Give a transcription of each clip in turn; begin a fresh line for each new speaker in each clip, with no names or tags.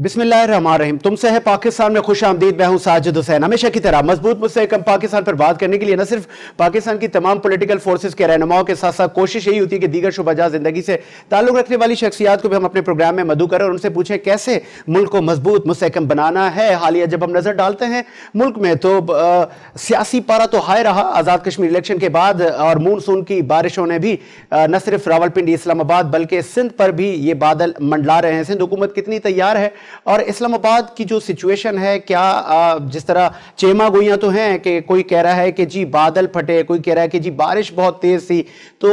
बिस्मिल्लाहिर्रहमानिर्रहीम। तुमसे है पाकिस्तान में खुश आमदीद। मैं हूं साजिद हुसैन। हमेशा की तरह मजबूत मुस्तहकम पाकिस्तान पर बात करने के लिए न सिर्फ पाकिस्तान की तमाम पॉलिटिकल फोर्सेस के रहनुमाओं के साथ साथ कोशिश यही होती है कि दीगर शुबजा जिंदगी से ताल्लुक रखने वाली शख्सियात को भी हम अपने प्रोग्राम में मदऊ करें और उनसे पूछें कैसे मुल्क को मजबूत मुस्तहकम बनाना है। हालिया जब हम नजर डालते हैं मुल्क में तो सियासी पारा तो हाई रहा आज़ाद कश्मीर इलेक्शन के बाद, और मानसून की बारिशों ने भी न सिर्फ रावलपिंडी इस्लामाबाद बल्कि सिंध पर भी ये बादल मंडला रहे हैं। सिंध हुकूमत कितनी तैयार है और इस्लामाबाद की जो सिचुएशन है, क्या जिस तरह चेमा गोइयां तो हैं कि कोई कह रहा है कि जी बादल फटे, कोई कह रहा है कि जी बारिश बहुत तेज थी, तो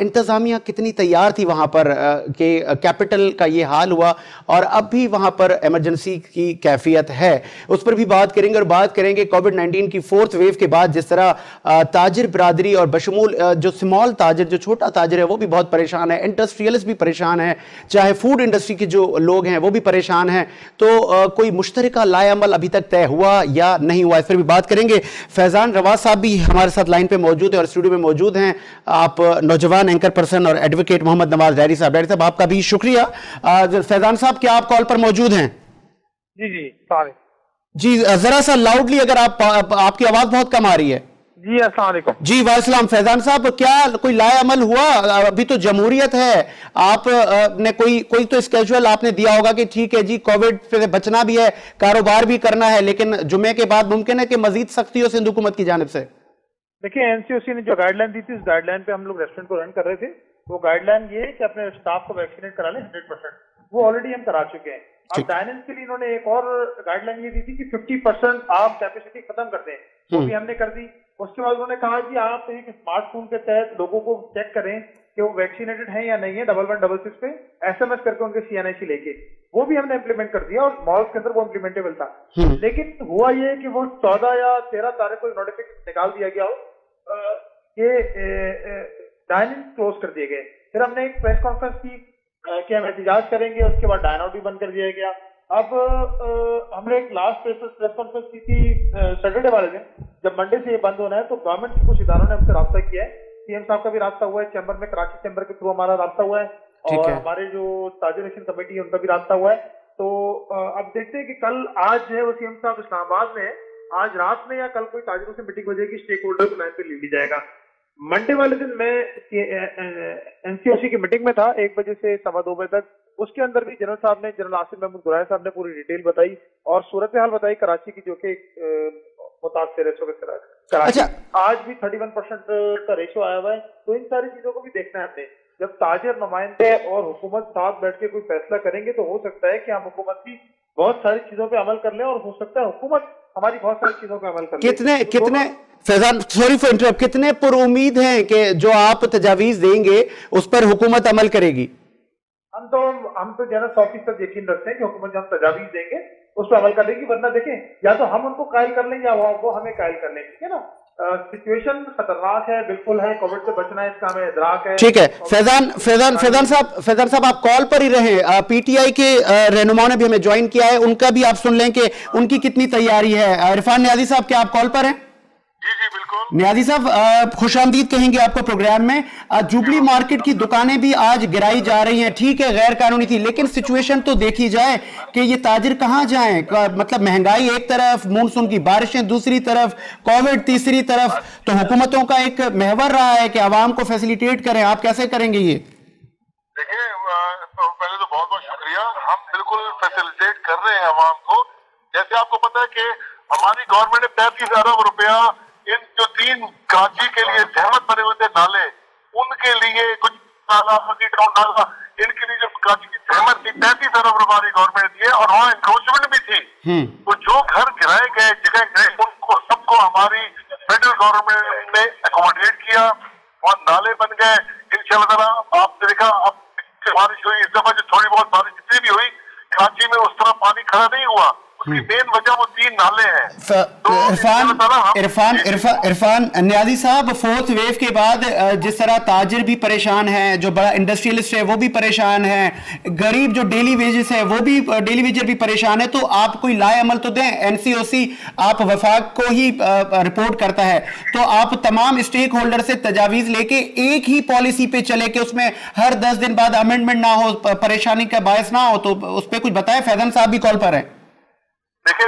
इंतजामिया कितनी तैयार थी वहां पर कि कैपिटल का ये हाल हुआ और अब भी वहां पर इमरजेंसी की कैफियत है। उस पर भी बात करेंगे और बात करेंगे कोविड-19 की फोर्थ वेव के बाद जिस तरह ताजिर बिरादरी और बशमूल जो स्मॉल ताजिर, जो छोटा ताजिर है वो भी बहुत परेशान है, इंडस्ट्रियलिस्ट भी परेशान है, चाहे फूड इंडस्ट्री के जो लोग हैं वो भी परेशान हैं। तो कोई मुश्तरका लाएअमल अभी तक तय हुआ या नहीं हुआ, इस पर भी बात करेंगे। फैजान रवाज साहब भी हमारे साथ लाइन पे मौजूद है और स्टूडियो में मौजूद हैं। आप नौजवान एंकर पर्सन और एडवोकेट मोहम्मद नवाज डैरी साहब। डैरी साहब आपका भी शुक्रिया। फैजान साहब क्या आप कॉल पर मौजूद हैं?
जी जी सारे
जी जरा सा लाउडली, अगर आपकी आवाज बहुत कम आ रही है।
जी अस्सलाम वालेकुम।
जी वालेकुम। फैजान साहब क्या कोई लाएअमल हुआ? अभी तो जमहूरियत है, आप ने कोई तो स्केड्यूल आपने दिया होगा कि ठीक है जी कोविड से बचना भी है, कारोबार भी करना है, लेकिन जुमे के बाद मुमकिन है कि मजीद सख्ती हो सिंध हुकूमत की जानिब से?
देखिए एनसीओसी ने जो गाइडलाइन दी थी उस गाइडलाइन पे हम लोग रेस्टोरेंट को रन कर रहे थे। वो गाइडलाइन ये है कि अपने स्टाफ को वैक्सीनेट करा लें 100%। वो ऑलरेडी हम करा चुके हैं। अब डाइनेंस के लिए इन्होंने एक और गाइडलाइन ये दी थी कि 50% आप कैपेसिटी खत्म कर दें, वो भी हमने कर दी। उसके बाद उन्होंने कहा कि आप एक स्मार्टफोन के तहत लोगों को चेक करें कि वो वैक्सीनेटेड है या नहीं है, 1166 पे SMS करके उनके CNIC लेके, वो भी हमने इम्प्लीमेंट कर दिया और मॉल्स के अंदर वो इम्प्लीमेंटेबल था। लेकिन हुआ ये कि वो 14 या 13 तारीख को नोटिफिकेशन निकाल दिया गया हो कि डाइनिंग क्लोज कर दिए गए। फिर हमने एक प्रेस कॉन्फ्रेंस की कि हम एहतजाज करेंगे, उसके बाद डायन आउट भी बंद कर दिया गया। अब हमने एक लास्ट प्रेस कॉन्फ्रेंस की थी सैटरडे वाले दिन, जब मंडे से ये बंद होना है, तो गवर्नमेंट के कुछ इदारों ने हमसे राब्ता किया है। CM साहब का भी राब्ता हुआ है, चैम्बर में, कराची चैम्बर के थ्रू हमारा राब्ता हुआ है और हमारे जो ताजिर कमेटी है उनका भी राब्ता हुआ है। तो अब देखते हैं कि कल आज जो है वो CM साहब इस्लामाबाद में आज रात में या कल कोई ताजिरों से मीटिंग हो जाएगी, स्टेक होल्डर को लाइन पे ले लिया जाएगा। मंडे वाले दिन मैं एनसीओसी की मीटिंग में था 1 बजे से 2:15 बजे तक। उसके अंदर भी जनरल आसिफ महमूद गुराया साहब ने पूरी डिटेल बताई और सूरत हाल बताई कराची की, जो कि मुतासिर है कराची। आज भी 31% का रेशो आया हुआ है। तो इन सारी चीजों को भी देखना है हमने। जब ताजिर नुमाइंदे और हुकूमत साथ बैठ के कोई फैसला करेंगे तो हो सकता है कि हम हुकूमत की बहुत सारी चीजों पे अमल कर लें और हो सकता है हुकूमत हमारी बहुत सारी चीजों पे अमल कर ले।
कितने फैजान, सॉरी फॉर इंटरप्ट, कितने पुर उम्मीद हैं कि जो आप तजावीज देंगे उस पर हुकूमत अमल करेगी?
हम तो जनरल 100% यकीन रखते हैं कि हुकूमत जब तजावीज देंगे उस पर अमल करेगी। वरना देखें, या तो हम उनको कायल कर लें या वो हमें कायल कर लें। ठीक है ना, सिचुएशन खतरनाक है, बिल्कुल है, कोविड से बचना है, इसका हमें इदराक है।
ठीक है फैजान साहब आप कॉल पर ही रहे। पीटीआई के रहनुमाओं ने भी हमें ज्वाइन किया है, उनका भी आप सुन लें कि उनकी कितनी तैयारी है। इरफान न्याजी साहब क्या आप कॉल पर हैं?
जी जी बिल्कुल।
न्याजी साहब खुशामदीद कहेंगे आपको प्रोग्राम में। जुबली मार्केट की दुकानें भी आज गिराई जा रही हैं, ठीक है गैर कानूनी थी, लेकिन सिचुएशन तो देखी जाए कि ये ताजिर कहां जाएं। मतलब महंगाई एक तरफ, मानसून की बारिशें दूसरी तरफ, कोविड तीसरी तरफ, तो हुकूमतों का एक महवर रहा है कि आवाम को फैसिलिटेट करें। आप कैसे करेंगे ये?
देखिए पहले तो बहुत बहुत शुक्रिया। हम बिल्कुल फैसिलिटेट कर रहे हैं आवाम को। जैसे आपको पता है कि हमारी गवर्नमेंट ने 35 अरब रुपया इन जो 3 कराची के लिए जहमत बने हुए थे नाले, उनके लिए कुछ नाला इनके लिए जो कराची की जहमत थी 35 अरब हमारी गवर्नमेंट दी है और वहाँ इंक्रोचमेंट भी थी। तो जो घर गिराए गए, जगह गए, उनको सबको हमारी फेडरल गवर्नमेंट ने अकोमोडेट किया और नाले बन गए। इंशाल्लाह आपने देखा अब बारिश हुई, इस दफा जो थोड़ी बहुत बारिश जितनी भी हुई कराची में उस तरह पानी खड़ा नहीं हुआ उसकी मेन वजह वो 3 नाले हैं।
इरफान न्याजी साहब, फोर्थ वेव के बाद जिस तरह ताजिर भी परेशान है, जो बड़ा इंडस्ट्रियलिस्ट है वो भी परेशान है, गरीब जो डेली वेजेस है वो भी, डेली वेजर भी परेशान है, तो आप कोई लाए अमल तो दें। एनसीओसी आप वफाक को ही रिपोर्ट करता है, तो आप तमाम स्टेक होल्डर से तजावीज लेके एक ही पॉलिसी पे चले कि उसमें हर 10 दिन बाद अमेंडमेंट ना हो, परेशानी का बायस ना हो, तो उस पर कुछ बताएं। फैजन साहब भी कॉल पर है।
देखिए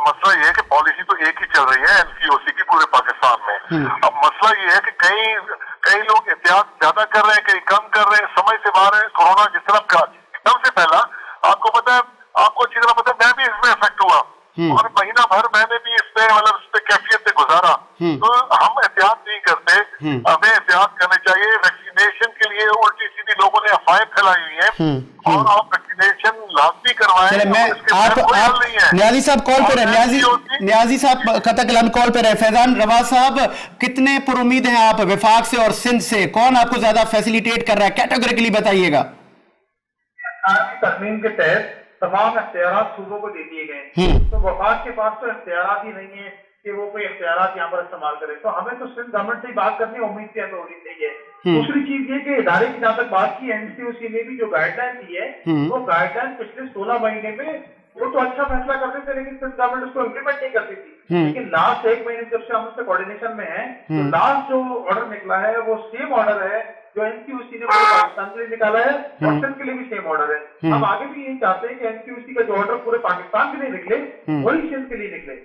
मसला ये है कि पॉलिसी तो एक ही चल रही है एनसीओसी की पूरे पाकिस्तान में। अब मसला ये है कि कई लोग एहतियात ज्यादा कर रहे हैं, कई कम कर रहे हैं, समझ से बाहर है। कोरोना जिस तरह का एकदम से पहला, आपको पता है, आपको अच्छी तरह पता है, मैं भी इसमें इफेक्ट हुआ और महीना भर मैंने भी इस पे कैफियत से गुजारा। तो हम एहतियात नहीं करते, हमें एहतियात करने चाहिए। वैक्सीनेशन के लिए उल्टी सीधी लोगों ने अफवाहें फैलाई हुई है और आप वैक्सीनेशन लाजमी करवाएं।
न्याजी साहब कॉल पर है, न्याजी साहब कतकलाम कॉल पर है। फैजान रवा साहब, कितने पुरुमीद हैं आप वफाक से और सिंध से? कौन आपको ज्यादा फैसिलिटेट कर रहा है, कैटेगोरिकली बताइएगा।
तरमीम के तहत तमाम इख्तियारात सूबों को दे दिए गए, तो वफाक के पास तो इख्तियारात ही नहीं है कि वो कोई इख्तियारात यहाँ पर इस्तेमाल करे। तो हमें तो सिर्फ गवर्नमेंट से बात करनी, उम्मीद से हमें होनी चाहिए। दूसरी चीज ये कि इदारे की जहां तक बात की, एनसीओसी ने भी जो गाइडलाइन दी है, वो गाइडलाइन पिछले 16 महीने में वो तो अच्छा फैसला करते थे, लेकिन सिर्फ गवर्नमेंट उसको इम्प्लीमेंट नहीं करती थी। लेकिन लास्ट 1 महीने जब से हम उससे कोऑर्डिनेशन में है, तो लास्ट जो ऑर्डर निकला है वो सेम ऑर्डर है जो एनसीओसी ने पूरे पाकिस्तान के लिए निकाला है और सिंध के लिए भी सेम ऑर्डर है। हम आगे भी यही चाहते हैं कि एनसीओसी का जो ऑर्डर पूरे पाकिस्तान के लिए निकले वही सिंध के लिए निकले।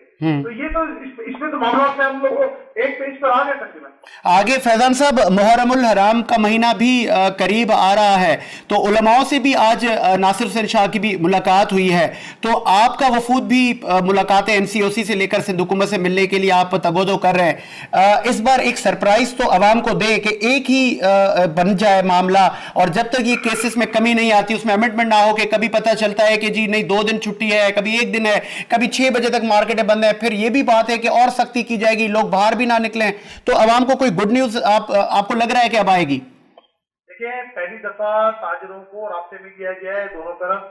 तो ये तो इसमें तो मामला में हम लोग एक पेज पर आ गए तकरीबन।
आगे फैजान साहब, मुहर्रमुल हराम का महीना भी करीब आ रहा है, तो उलमाओं से भी आज नासिर हुसैन शाह की भी मुलाकात हुई है, तो आपका वफूद भी मुलाकातें एनसीओसी से लेकर सिंध हुकूमत से मिलने के लिए आप तगोदो कर रहे हैं। इस बार एक सरप्राइज तो अवाम को दे कि एक ही बन जाए मामला, और जब तक ये केसेस में कमी नहीं आती, उसमें अमेंडमेंट ना हो कि कभी पता चलता है कि जी नहीं 2 दिन छुट्टी है, कभी 1 दिन है, कभी 6 बजे तक मार्केटें बंद है, फिर ये भी बात है कि और सख्ती की जाएगी, लोग बाहर भी ना निकलें। तो अवाम को कोई गुड न्यूज आपको लग रहा है कि अब आएगी?
देखिए, पहली दफा ताजरों को रास्ते में किया गया है, दोनों तरफ,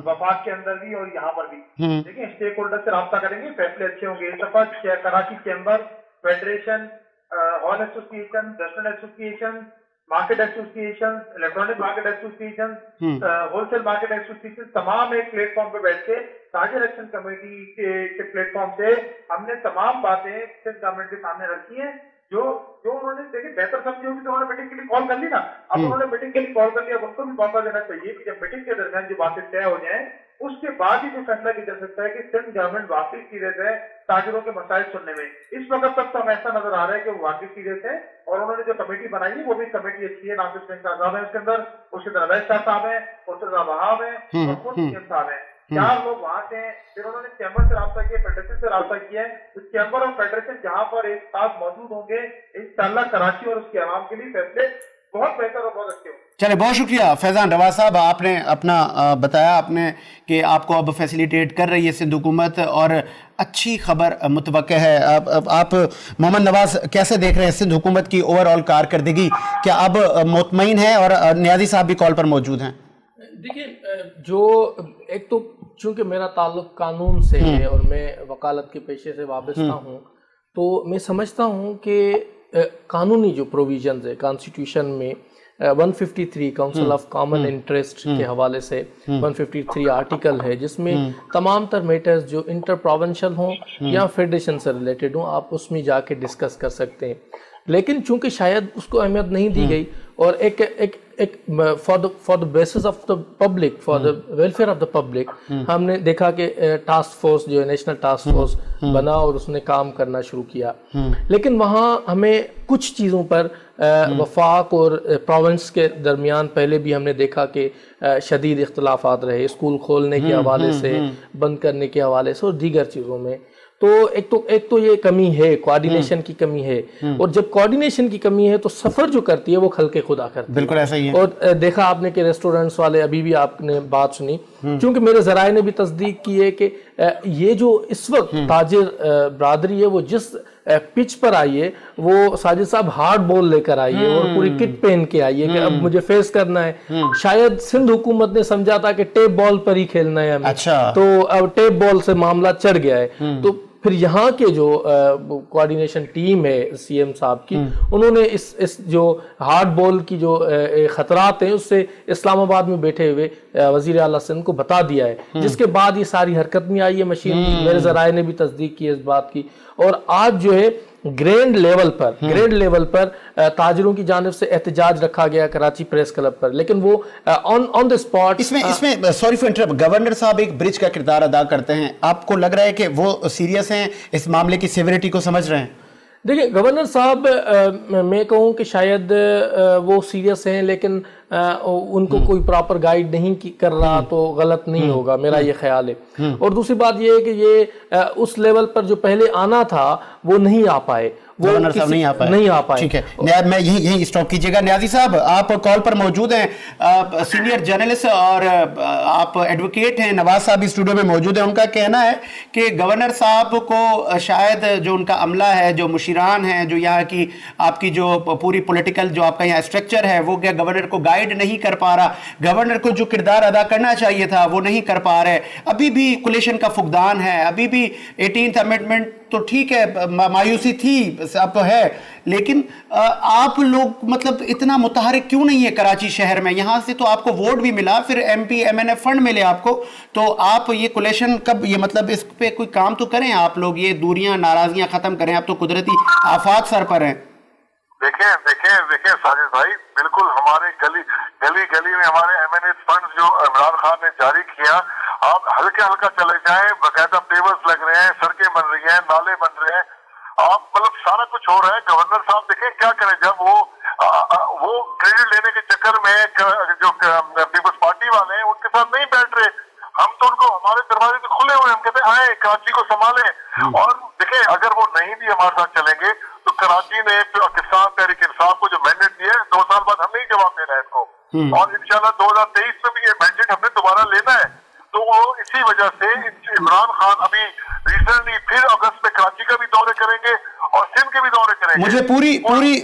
वफाक के अंदर भी और यहाँ पर भी। देखिए, स्टेक होल्डर से रास्ता करेंगे, फैसले अच्छे होंगे। इस दफा Karachi chamber, federation, all association, restaurant association, market association, electronic market association, wholesale market association, तमाम एक प्लेटफॉर्म पे बैठ के ताजिर एक्शन कमेटी के प्लेटफॉर्म से हमने तमाम बातें सिंध गवर्नमेंट के सामने रखी हैं। जो उन्होंने देखिए बेहतर समझी होगी तो उन्होंने मीटिंग के लिए कॉल कर ली ना। अब उन्होंने मीटिंग के लिए कॉल कर लिया, उनको भी मौका देना चाहिए कि जब मीटिंग के दरमियान जो बातें तय हो जाए उसके बाद ही जो फैसला किया जा सकता है कि सिंध गवर्नमेंट वाकई सीरियस है ताजिरों के मसाइल सुनने में। इस वक्त तक तो हमें ऐसा नजर आ रहा है कि वो वाकई सीरियस है, और उन्होंने जो कमेटी बनाई है वो भी कमेटी अच्छी है। नासिर हुसैन शाह साहब है उसके अंदर, उसके अंदर अवैध शाह साहब है, मुर्तजा वहाब है और खुद सीएम साहब है। 4 लोग वहां से हैं। फिर उन्होंने चैम्बर से राब्ता किया, फेडरेशन से राब्ता किया है। तो चैम्बर और फेडरेशन जहां पर एक साथ मौजूद होंगे, इंशाअल्लाह कराची और उसके आवाम के लिए फैसले बहुत बेहतर और बहुत अच्छे होंगे।
चले, बहुत शुक्रिया फैजान रवा साहब, आपने अपना बताया आपने कि आपको अब फैसिलिटेट कर रही है सिंध हुकूमत और अच्छी खबर मुतवक्के है। आप मोहम्मद नवाज कैसे देख रहे हैं सिंध हुकूमत की ओवरऑल कारकर्दगी? क्या अब मुतमईन है? और न्याजी साहब भी कॉल पर मौजूद हैं।
देखिए, जो एक तो चूंकि मेरा ताल्लुक कानून से है और मैं वकालत के पेशे से वाबस्ता हूँ, तो मैं समझता हूँ कि कानूनी जो प्रोविजंस है कॉन्स्टिट्यूशन में 153 काउंसिल ऑफ कॉमन इंटरेस्ट के हवाले से 153 आर्टिकल है, जिसमें तमाम तर मैटर्स जो इंटर प्रोविंशियल हों या फेडरेशन से रिलेटेड हों आप उसमें जाके डिस्कस कर सकते हैं। लेकिन चूंकि शायद उसको अहमियत नहीं दी गई और एक for the basis of the public, for the welfare of the public, हमने देखा कि टास्क फोर्स जो है नेशनल टास्क फोर्स बना और उसने काम करना शुरू किया। लेकिन वहाँ हमें कुछ चीज़ों पर वफाक और प्रोविंस के दरमियान पहले भी हमने देखा कि शदीद इख्तलाफात रहे, स्कूल खोलने के हवाले से, बंद करने के हवाले से और दीगर चीज़ों में। तो एक तो ये कमी है, कोऑर्डिनेशन की कमी है, और जब कोऑर्डिनेशन की कमी है तो सफर जो करती है वो खल्के खुदा करती है।
बिल्कुल ऐसा ही है।
और देखा आपने कि रेस्टोरेंट्स वाले, अभी भी आपने बात सुनी, क्योंकि मेरे जराए ने भी तस्दीक की है कि ये जो इस वक्त ताजिर बरादरी है वो जिस पिच पर आइए, वो साजिद साहब हार्ड बॉल लेकर आइए और पूरी किट पहन के आइए कि अब मुझे फेस करना है। शायद सिंध हुकूमत ने समझा था कि टेप बॉल पर ही खेलना है हमें, तो अब टेप बॉल से मामला चढ़ गया है। तो फिर यहाँ के जो कोऑर्डिनेशन टीम है सीएम साहब की, उन्होंने इस जो हार्ड बॉल की जो खतरात हैं उससे इस्लामाबाद में बैठे हुए वजीर आला सिंध को बता दिया है, जिसके बाद ये सारी हरकत में आई है मशीन की। मेरे जराए ने भी तस्दीक की इस बात की। और आज जो है ग्रैंड लेवल पर ताजिरों की जानिब से एहतजाज रखा गया कराची प्रेस क्लब पर, लेकिन वो ऑन द स्पॉट।
इसमें सॉरी फॉर इंटरप्ट, गवर्नर साहब एक ब्रिज का किरदार अदा करते हैं। आपको लग रहा है कि वो सीरियस हैं, इस मामले की सिविरिटी को समझ रहे हैं?
देखिए गवर्नर साहब, मैं कहूँ कि शायद वो सीरियस हैं, लेकिन उनको कोई प्रॉपर गाइड नहीं कर रहा तो गलत नहीं होगा, मेरा ये ख्याल है। और दूसरी बात ये है कि ये उस लेवल पर जो पहले आना था वो नहीं आ पाए, वो
गवर्नर साहब नहीं आ पाए। ठीक है, मैं यही स्टॉप कीजिएगा। न्याजी साहब, आप कॉल पर मौजूद हैं, सीनियर जर्नलिस्ट और आप एडवोकेट हैं। नवाज साहब भी स्टूडियो में मौजूद हैं। उनका कहना है कि गवर्नर साहब को शायद जो उनका अमला है, जो मुशीरान है, जो यहाँ की आपकी जो पूरी पॉलिटिकल जो आपका यहाँ स्ट्रक्चर है, वो क्या गवर्नर को गाइड नहीं कर पा रहा। गवर्नर को जो किरदार अदा करना चाहिए था वो नहीं कर पा रहे। अभी भी कोलिशन का फुकदान है, अभी भी 18th अमेंडमेंट तो ठीक है, मायूसी थी, अब तो है, लेकिन आप लोग मतलब इतना मुतहरिक क्यों नहीं है कराची शहर में? यहाँ से तो आपको वोट भी मिला, फिर MP MNF फंड मिले आपको, तो आप ये कोलेशन कब, ये मतलब इस पे कोई काम तो करें आप लोग, ये दूरियां नाराजगियां खत्म करें। आप तो कुदरती आफात सर पर हैं।
देखें साजिद भाई, बिल्कुल हमारे गली में हमारे MNF फंड जो इमरान खान ने जारी किया, आप हल्का चले जाएं, बाकायदा पेवर्स लग रहे हैं, सड़कें बन रही हैं, नाले बन रहे हैं, आप मतलब सारा कुछ हो रहा है। गवर्नर साहब देखें क्या करें, जब वो क्रेडिट लेने के चक्कर में जो पीपल्स पार्टी वाले हैं उनके साथ नहीं बैठ रहे। हम तो उनको, हमारे दरवाजे तो खुले हुए, हम कहते हैं आए कराची को संभालें। और देखें अगर वो नहीं भी हमारे साथ चलेंगे तो कराची ने पाकिस्तान तहरीक इंसाफ को जो मैंडेट दिया है, 2 साल बाद हम नहीं जवाब देना है इसको, और इंशाल्लाह 2023 में भी ये मैंडेट हमने दोबारा लेना है। तो वो इसी वजह से इमरान खान अभी रिसेंटली फिर अगस्त में कराची का भी दौरे करेंगे और सिंध के भी दौरे करेंगे।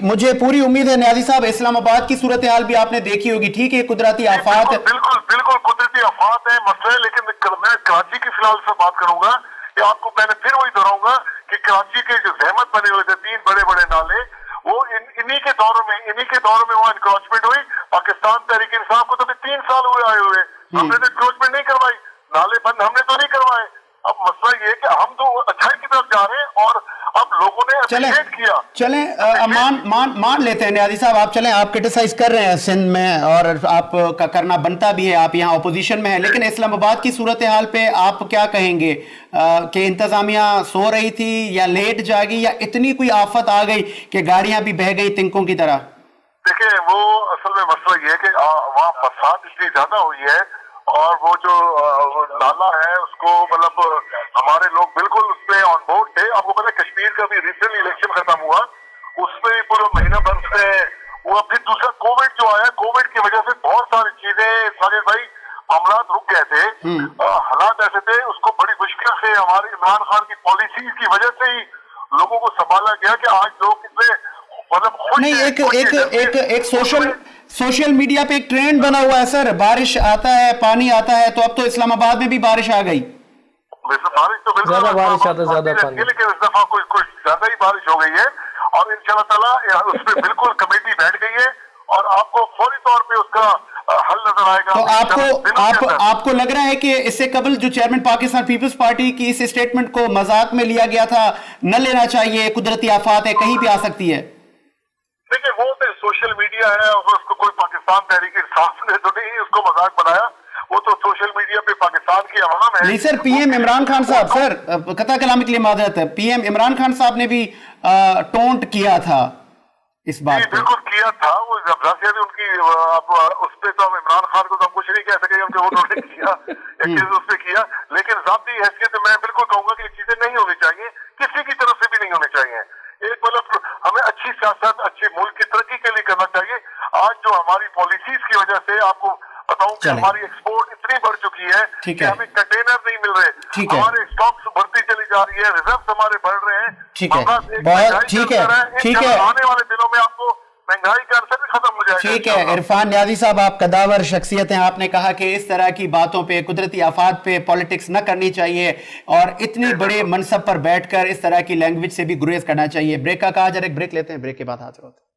मुझे पूरी उम्मीद है न्याजी साहब, इस्लामाबाद की सूरत हाल भी आपने देखी होगी, ठीक है, कुदरती आफात है,
बिल्कुल कुदरती आफात है, मसला है। लेकिन मैं कराची की फिलहाल से बात करूंगा कि आपको मैंने फिर वही दोहराऊंगा कि कराची के जो जहमत बने हुए थे 3 बड़े नाले, वो इन्हीं के दौर में वहाँ इंक्रोचमेंट हुई। पाकिस्तान तहरीक इंसाफ को तो 3 साल हुए आए हुए, हमने तो इंक्रोचमेंट नहीं करवाई, नाले बंद हमने तो नहीं करवाए। अब मसला ये है कि हम तो अच्छाई की तरफ जा रहे हैं और अब लोगों ने अप्रिशिएट किया।
चलें मान लेते हैं न्याजी साहब, आप चलें, आप क्रिटिसाइज कर रहे हैं सिंध में और आप का करना बनता भी है, आप यहाँ अपोजिशन में है, लेकिन इस्लामाबाद की सूरत हाल पे आप क्या कहेंगे कि इंतजामिया सो रही थी या लेट जागी या इतनी कोई आफत आ गई कि गाड़ियां भी बह गई तिनकों की तरह?
देखिए वो असल में मसला ये है कि वहाँ बरसात इतनी ज्यादा हुई है और वो जो नाला है उसको मतलब हमारे लोग बिल्कुल उस पर ऑन बोर्ड थे। आपको पता है कश्मीर का भी रिसेंट इलेक्शन खत्म हुआ, उसमें भी पूरा महीना बंद से हुआ। फिर दूसरा कोविड जो आया, कोविड की वजह से बहुत सारी चीजें साजिद भाई मामला रुक गए थे, हालात ऐसे थे, उसको बड़ी मुश्किल से हमारे इमरान खान की पॉलिसी की वजह से ही लोगों को संभाला गया कि आज लोग इसमें मतलब
नहीं, एक सोशल मीडिया पे एक ट्रेंड बना हुआ है सर, बारिश आता है, पानी आता है, तो अब तो इस्लामाबाद में भी बारिश आ गई।
बारिश तो बिल्कुल
ज्यादा बारिश आता, ज्यादा पानी,
लेकिन इस दफा कुछ ज्यादा ही बारिश हो गई है और इंशाल्लाह ताला उसमें बिल्कुल कमेटी बैठ गई है और आपको फौरी तौर पे उसका हल नजर आएगा।
तो आपको लग रहा है कि इससे कबल जो चेयरमैन पाकिस्तान पीपल्स पार्टी की इस स्टेटमेंट को मजाक में लिया गया था, न लेना चाहिए, कुदरती आफात है, कहीं भी आ सकती है?
देखिए वो तो सोशल मीडिया है और उसको कोई पाकिस्तान तहरीक इंसाफ ने तो नहीं उसको मजाक बनाया, वो तो सोशल मीडिया पे पाकिस्तान की अवाम है।
नहीं सर, PM इमरान खान साहब, सर कता कलामी के लिए माजरत है, PM इमरान खान साहब ने भी टोंट किया था इस बात पे।
बिल्कुल किया था, वो जबरदस्ती उनकी उस पे तो इमरान खान को तो हम कुछ नहीं कह सके क्योंकि उन्होंने किया एक चीज उस पे किया, लेकिन जाती हैसियत मैं बिल्कुल कहूंगा कि ये चीजें नहीं होनी चाहिए, किसी की तरफ से भी नहीं होनी चाहिए। एक मतलब हमें अच्छी सियासत अच्छी मुल्क की तरक्की के लिए करना चाहिए। आज जो हमारी पॉलिसीज की वजह से आपको बताऊं कि हमारी एक्सपोर्ट इतनी बढ़ चुकी है कि हमें कंटेनर नहीं मिल रहे, हमारे स्टॉक्स बढ़ती चली जा रही है, रिजर्व हमारे बढ़ रहे हैं।
ठीक है, बहुत ठीक है, ठीक है।
आने वाले दिनों में आपको महंगाई का असर भी खत्म हो जाएगा।
ठीक है इरफान न्याजी साहब, आप कदावर शख्सियत हैं, आपने कहा कि इस तरह की बातों पे, कुदरती आफात पे पॉलिटिक्स न करनी चाहिए और इतनी बड़े मनसब पर बैठकर इस तरह की लैंग्वेज से भी गुरेज करना चाहिए। ब्रेक का कहा जा रहा है, ब्रेक लेते हैं, ब्रेक के बाद हाजिर होते हैं।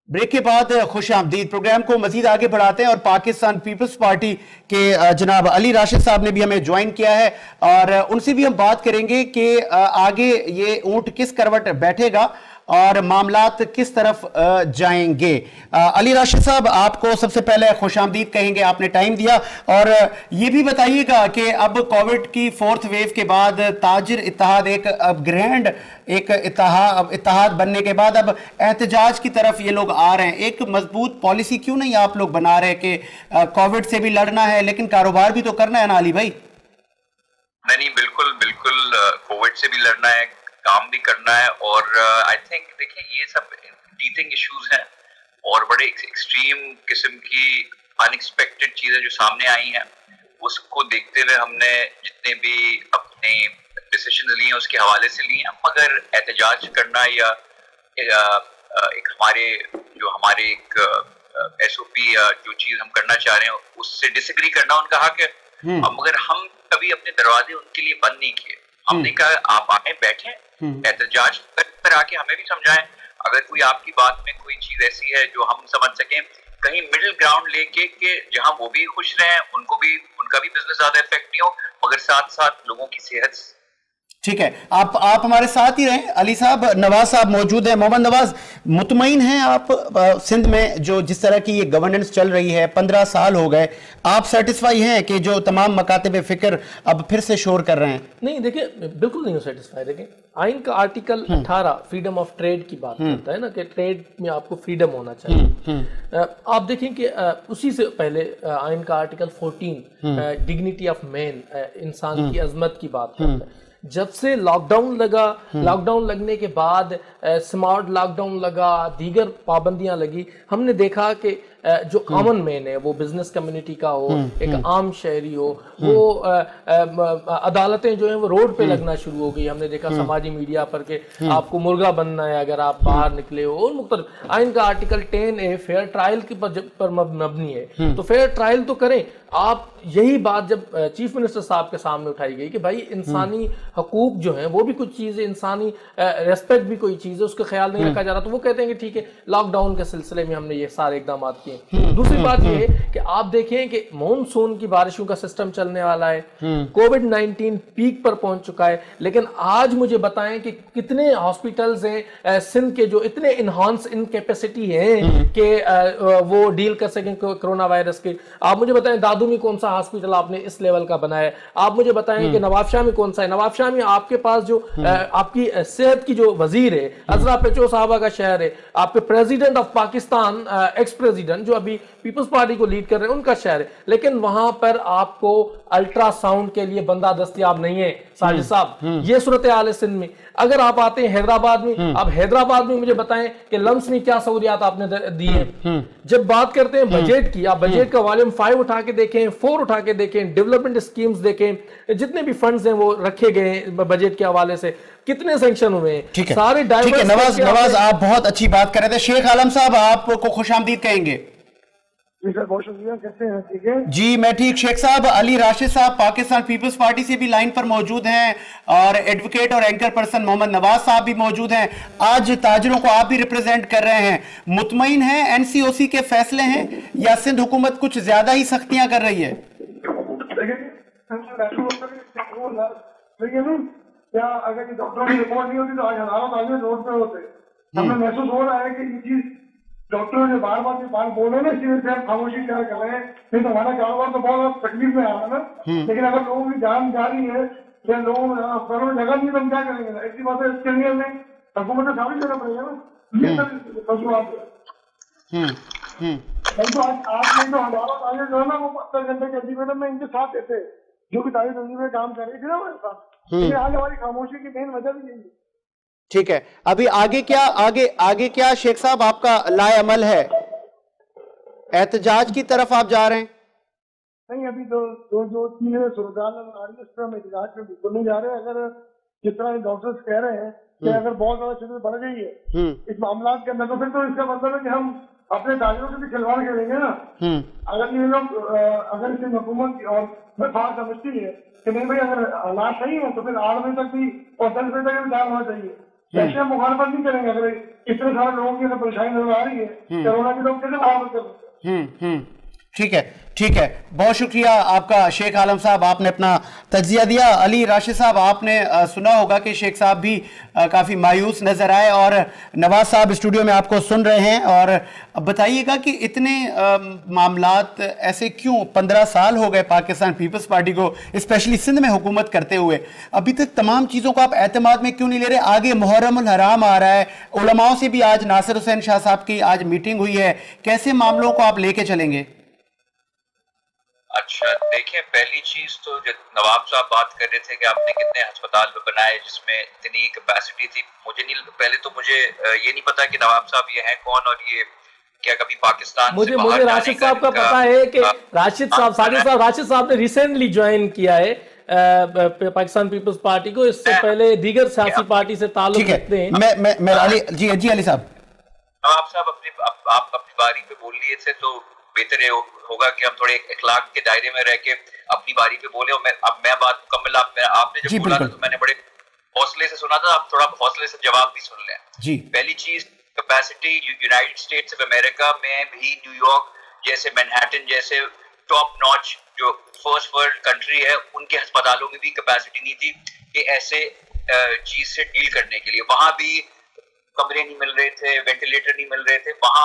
ब्रेक के बाद खुश आमदीद। प्रोग्राम को मजीद आगे बढ़ाते हैं और पाकिस्तान पीपल्स पार्टी के जनाब अली राशिद साहब ने भी हमें ज्वाइन किया है और उनसे भी हम बात करेंगे कि आगे ये ऊंट किस करवट बैठेगा और मामलात किस तरफ जाएंगे। अली राशिद साहब, आपको सबसे पहले खुशामदीद कहेंगे, आपने टाइम दिया और ये भी बताइएगा कि अब कोविड की 4th वेव के बाद ताजिर इत्तेहाद एक अपग्रेड एक इत्तेहाद बनने के बाद अब एहतजाज की तरफ ये लोग आ रहे हैं। एक मजबूत पॉलिसी क्यों नहीं आप लोग बना रहे कि कोविड से भी लड़ना है लेकिन कारोबार भी तो करना है ना अली भाई?
नहीं, बिल्कुल बिल्कुल, कोविड से भी लड़ना है, काम भी करना है और आई थिंक देखिए ये सब टीथिंग इश्यूज हैं और बड़े एक्सट्रीम किस्म की अनएक्सपेक्टेड चीजें जो सामने आई हैं, उसको देखते हुए हमने जितने भी अपने डिसीजन लिए हैं उसके हवाले से लिए हैं। मगर एहतजाज करना या एक हमारे एक SOP या जो चीज हम करना चाह रहे हैं उससे डिसएग्री करना उनका हक है। मगर हम कभी अपने दरवाजे उनके लिए बंद नहीं किए। हमने कहा आप आए, बैठे, एहतजाज पर आके हमें भी समझाएं। अगर कोई आपकी बात में कोई चीज ऐसी है जो हम समझ सकें, कहीं मिडिल ग्राउंड लेके कि जहां वो भी खुश रहें, उनको भी, उनका भी बिजनेस ज्यादा इफेक्ट नहीं हो, मगर साथ साथ लोगों की सेहत।
ठीक है, आप हमारे साथ ही रहें। अली साहब, नवाज साहब मौजूद हैं। मोहम्मद नवाज, मुतमईन हैं आप सिंध में जो जिस तरह की ये गवर्नेंस चल रही है? 15 साल हो गए, आप सेटिस्फाई हैं कि जो तमाम मकातिब फिक्र अब फिर से शोर कर रहे हैं?
नहीं, देखिए बिल्कुल नहीं सेटिस्फाई। देखिए आइन का आर्टिकल 18 फ्रीडम ऑफ ट्रेड की बात करता है ना कि ट्रेड में आपको फ्रीडम होना चाहिए। आप देखें कि उसी से पहले आइन का आर्टिकल 14 डिग्निटी ऑफ मैन, इंसान की अजमत की बात करता है। जब से लॉकडाउन लगा, लॉकडाउन लगने के बाद स्मार्ट लॉकडाउन लगा, दीगर पाबंदियां लगी, हमने देखा कि जो कॉमन मैन है, वो बिजनेस कम्युनिटी का हो, एक आम शहरी हो, वो अदालतें जो है वो रोड पे लगना शुरू हो गई। हमने देखा समाजी मीडिया पर कि आपको मुर्गा बनना है अगर आप बाहर निकले हो। और मुख्तलिफ आइन का आर्टिकल 10A फेयर ट्रायल की पर मबनी है, तो फेयर ट्रायल तो करें आप। यही बात जब चीफ मिनिस्टर साहब के सामने उठाई गई कि भाई इंसानी हकूक जो है वो भी कुछ चीज़ है, इंसानी रेस्पेक्ट भी कोई चीज़ है, उसका ख्याल नहीं रखा जा रहा, तो वो कहते हैं कि ठीक है लॉकडाउन के सिलसिले में हमने ये सारे इकदाम किए। दूसरी बात ये है कि आप देखें कि मॉनसून की बारिशों का सिस्टम चलने वाला है, कोविड-19 पीक पर पहुंच चुका है, लेकिन आज मुझे बताएं कि कितने हॉस्पिटल्स हैं सिंध के जो इतने इनहांस इन कैपेसिटी हैं कि वो डील कर सकें कोरोना वायरस के। आप मुझे बताएं दादू में कौन सा हॉस्पिटल आपने इस लेवल का बनाया है? आप मुझे बताएं कि नवाबशाह में कौन सा है? नवाबशाह में आपके पास जो आपकी सेहत की जो वजीर है, अजरा पेचो साहबा का शहर है, आपके president of Pakistan, ex president जो अभी पीपल्स पार्टी को लीड कर रहे हैं, उनका शहर है, लेकिन वहां पर आपको अल्ट्रासाउंड के लिए बंदा दस्तयाब नहीं है। साजिद साहब, ये सूरत हाल है सिंध में। अगर आप आते हैं हैदराबाद में, आप हैदराबाद में मुझे बताएं कि लम्स में क्या सहूलियात आपने दी है। जब बात करते हैं बजट की, आप बजट का वॉल्यूम 5 उठा के देखें, 4 उठा के देखें, डेवलपमेंट स्कीम्स देखें, जितने भी फंड्स हैं वो रखे गए हैं बजट के हवाले से, कितने सैंक्शन हुए हैं, सारे
डाइवर्स। नवाज, आप बहुत अच्छी बात कर रहे थे। शेख आलम साहब, आपको खुशामदीद कहेंगे।
जी सर, बहुत शुक्रिया। कैसे हैं? ठीक है
जी, मैं ठीक। शेख साहब, अली राशिद साहब पाकिस्तान पीपल्स पार्टी से भी लाइन पर मौजूद हैं और एडवोकेट और एंकर पर्सन मोहम्मद नवाज साहब भी मौजूद हैं। आज ताजिरों को आप भी रिप्रेजेंट कर रहे हैं, मुतमईन हैं NCOC के फैसले हैं या सिंध हुकूमत कुछ ज्यादा ही सख्तियां कर रही है?
क्या अगर डॉक्टरों की रिपोर्ट नहीं होती तो आज हजारों ताजिर रोड पे होते। हमें महसूस हो रहा है कि ये चीज डॉक्टरों ने बार बार बोल रहे हैं ना, इसी वजह से हम खामोशी कर रहे हैं। नहीं तो हमारा कारोबार तो बहुत तकलीफ में आ रहा है ना। लेकिन अगर लोगों की जान जा रही है
क्या लोगों में अफसरों में जगह नहीं, तो हम क्या करेंगे? ऐसी बात है, इसके लिए हमें हुकूमत को साबित करना पड़ेगा ना। ये सब कसूरात है। तो आज नहीं तो हमारा ताजे जो है ना, वो 70 घंटे के अल्टीमेटम में इनके साथ देते, जो भी ताजे तंजीम में काम कर रही थी ना हमारे साथ। ये आज हमारी खामोशी की मेन वजह भी यही है।
ठीक है, अभी आगे क्या शेख साहब आपका लाए अमल है? एहतजाज की तरफ आप जा रहे हैं?
नहीं, अभी तो जो चीजें सूरत आ रही है, उस पर हम एहतजाज में बिल्कुल नहीं जा रहे। अगर जिस तरह डॉक्टर्स कह रहे हैं कि अगर बहुत ज्यादा शिद्दत बढ़ गई है इस मामला के अंदर, तो फिर तो इसका मतलब है कि हम अपने ताजिरों से भी खिलवाड़ खेलेंगे ना। अगर ये लोग अगर इसे हुकूमत और बात समझती है कि नहीं भाई, अगर हालात सही है तो फिर 8 बजे तक भी और 10 बजे तक भी टाइम होना चाहिए। ऐसे हम मुखालफत नहीं करेंगे। अगर इतने सारे लोगों की परेशानी नजर आ रही है, कोरोना के लोग कैसे मुखालफत करेंगे?
ठीक है, बहुत शुक्रिया आपका शेख आलम साहब, आपने अपना तज्जिया दिया। अली राशिद साहब, आपने सुना होगा कि शेख साहब भी काफ़ी मायूस नज़र आए और नवाज साहब स्टूडियो में आपको सुन रहे हैं। और बताइएगा कि इतने मामलात ऐसे क्यों? 15 साल हो गए पाकिस्तान पीपल्स पार्टी को, स्पेशली सिंध में हुकूमत करते हुए, अभी तक तमाम चीज़ों को आप एतमाद में क्यों नहीं ले रहे? आगे मुहर्रमुल हराम आ रहा है, उलमाओं से भी आज नासिर हुसैन शाह साहब की आज मीटिंग हुई है, कैसे मामलों को आप लेके चलेंगे?
अच्छा, देखिए, पहली चीज तो नवाब साहब बात कर रहे थे कि आपने कितने अस्पताल बनाए जिसमें इतनी कैपेसिटी थी। पहले तो मुझे ये नहीं पता कि नवाब साहब ये हैं कौन, और ये क्या कभी पाकिस्तान
मुझे राशिद साहब का पता है कि राशिद साहब ने रिसेंटली ज्वाइन किया है पाकिस्तान पीपल्स पार्टी को। इससे पहले दीगर सियासी पार्टी से ताल्लुक रखते हैं।
मैं अली साहब,
नवाब साहब आप अपनी बारी पे बोल लिए थे, तो बेहतर होगा कि हम थोड़े इखलाक के दायरे में रह के अपनी बारी पे बोले। अब मैं बात मुकम्मल आपने जब बोला था तो मैंने बड़े हौसले से सुना था, आप थोड़ा हौसले से जवाब भी सुन लें। पहली चीज, capacity United states of America में भी, न्यूयॉर्क जैसे, मैनहट्टन जैसे टॉप नॉच जो फर्स्ट वर्ल्ड कंट्री है, उनके अस्पतालों में भी कैपेसिटी नहीं थी कि ऐसे चीज से डील करने के लिए। वहां भी कमरे नहीं मिल रहे थे, वेंटिलेटर नहीं मिल रहे थे। वहां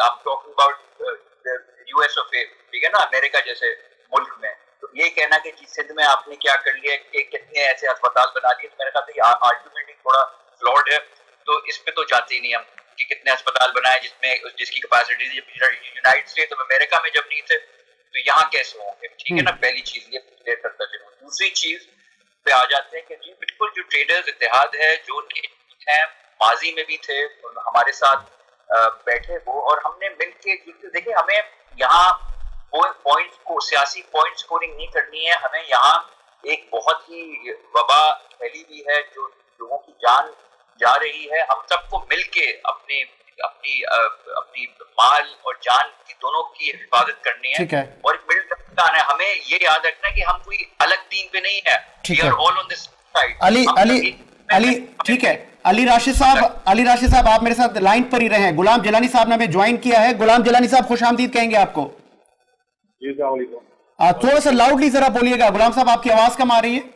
आप टॉकिंग अबाउट यूएस ऑफ ए, ठीक है ना, अमेरिका जैसे मुल्क में। तो ये कहना कि सिंध में आपने क्या कर लिया कि कितने ऐसे अस्पताल बना दिए, तो मेरे ख्याल से आर्गुमेंट थोड़ा फ्लॉड है। तो इस पे तो जाते ही नहीं हम कि कितने अस्पताल बनाए जिसकी capacity United states of America में जब नहीं थे, तो यहाँ कैसे होंगे? ठीक है ना, पहली चीज ये क्लियर करता चलूं। दूसरी चीज पे आ जाते हैं कि जी बिल्कुल, जो ट्रेडर्स इत्तेहाद है, जो उनके हैं, माजी में भी थे हमारे साथ बैठे वो, और हमने मिलके देखिए, हमें यहाँ पॉइंट को सियासी पॉइंट स्कोरिंग नहीं करनी है। हमें यहाँ एक बहुत ही वबा फैली हुई है, जो लोगों की जान जा रही है। हम सबको मिलके अपनी माल और जान की दोनों की हिफाजत करनी है और मिलकर आना है। हमें ये याद रखना है कि हम कोई अलग दीन पे नहीं है। We are all on this side।
Ali ठीक है, अली राशिद साहब आप मेरे साथ लाइन पर ही रहे। गुलाम जलानी साहब ने हमें ज्वाइन किया है। गुलाम जलानी साहब, खुश आमदीद कहेंगे आपको। थोड़ा सा लाउडली जरा बोलिएगा। गुलाम साहब, आपकी आवाज कम आ रही है।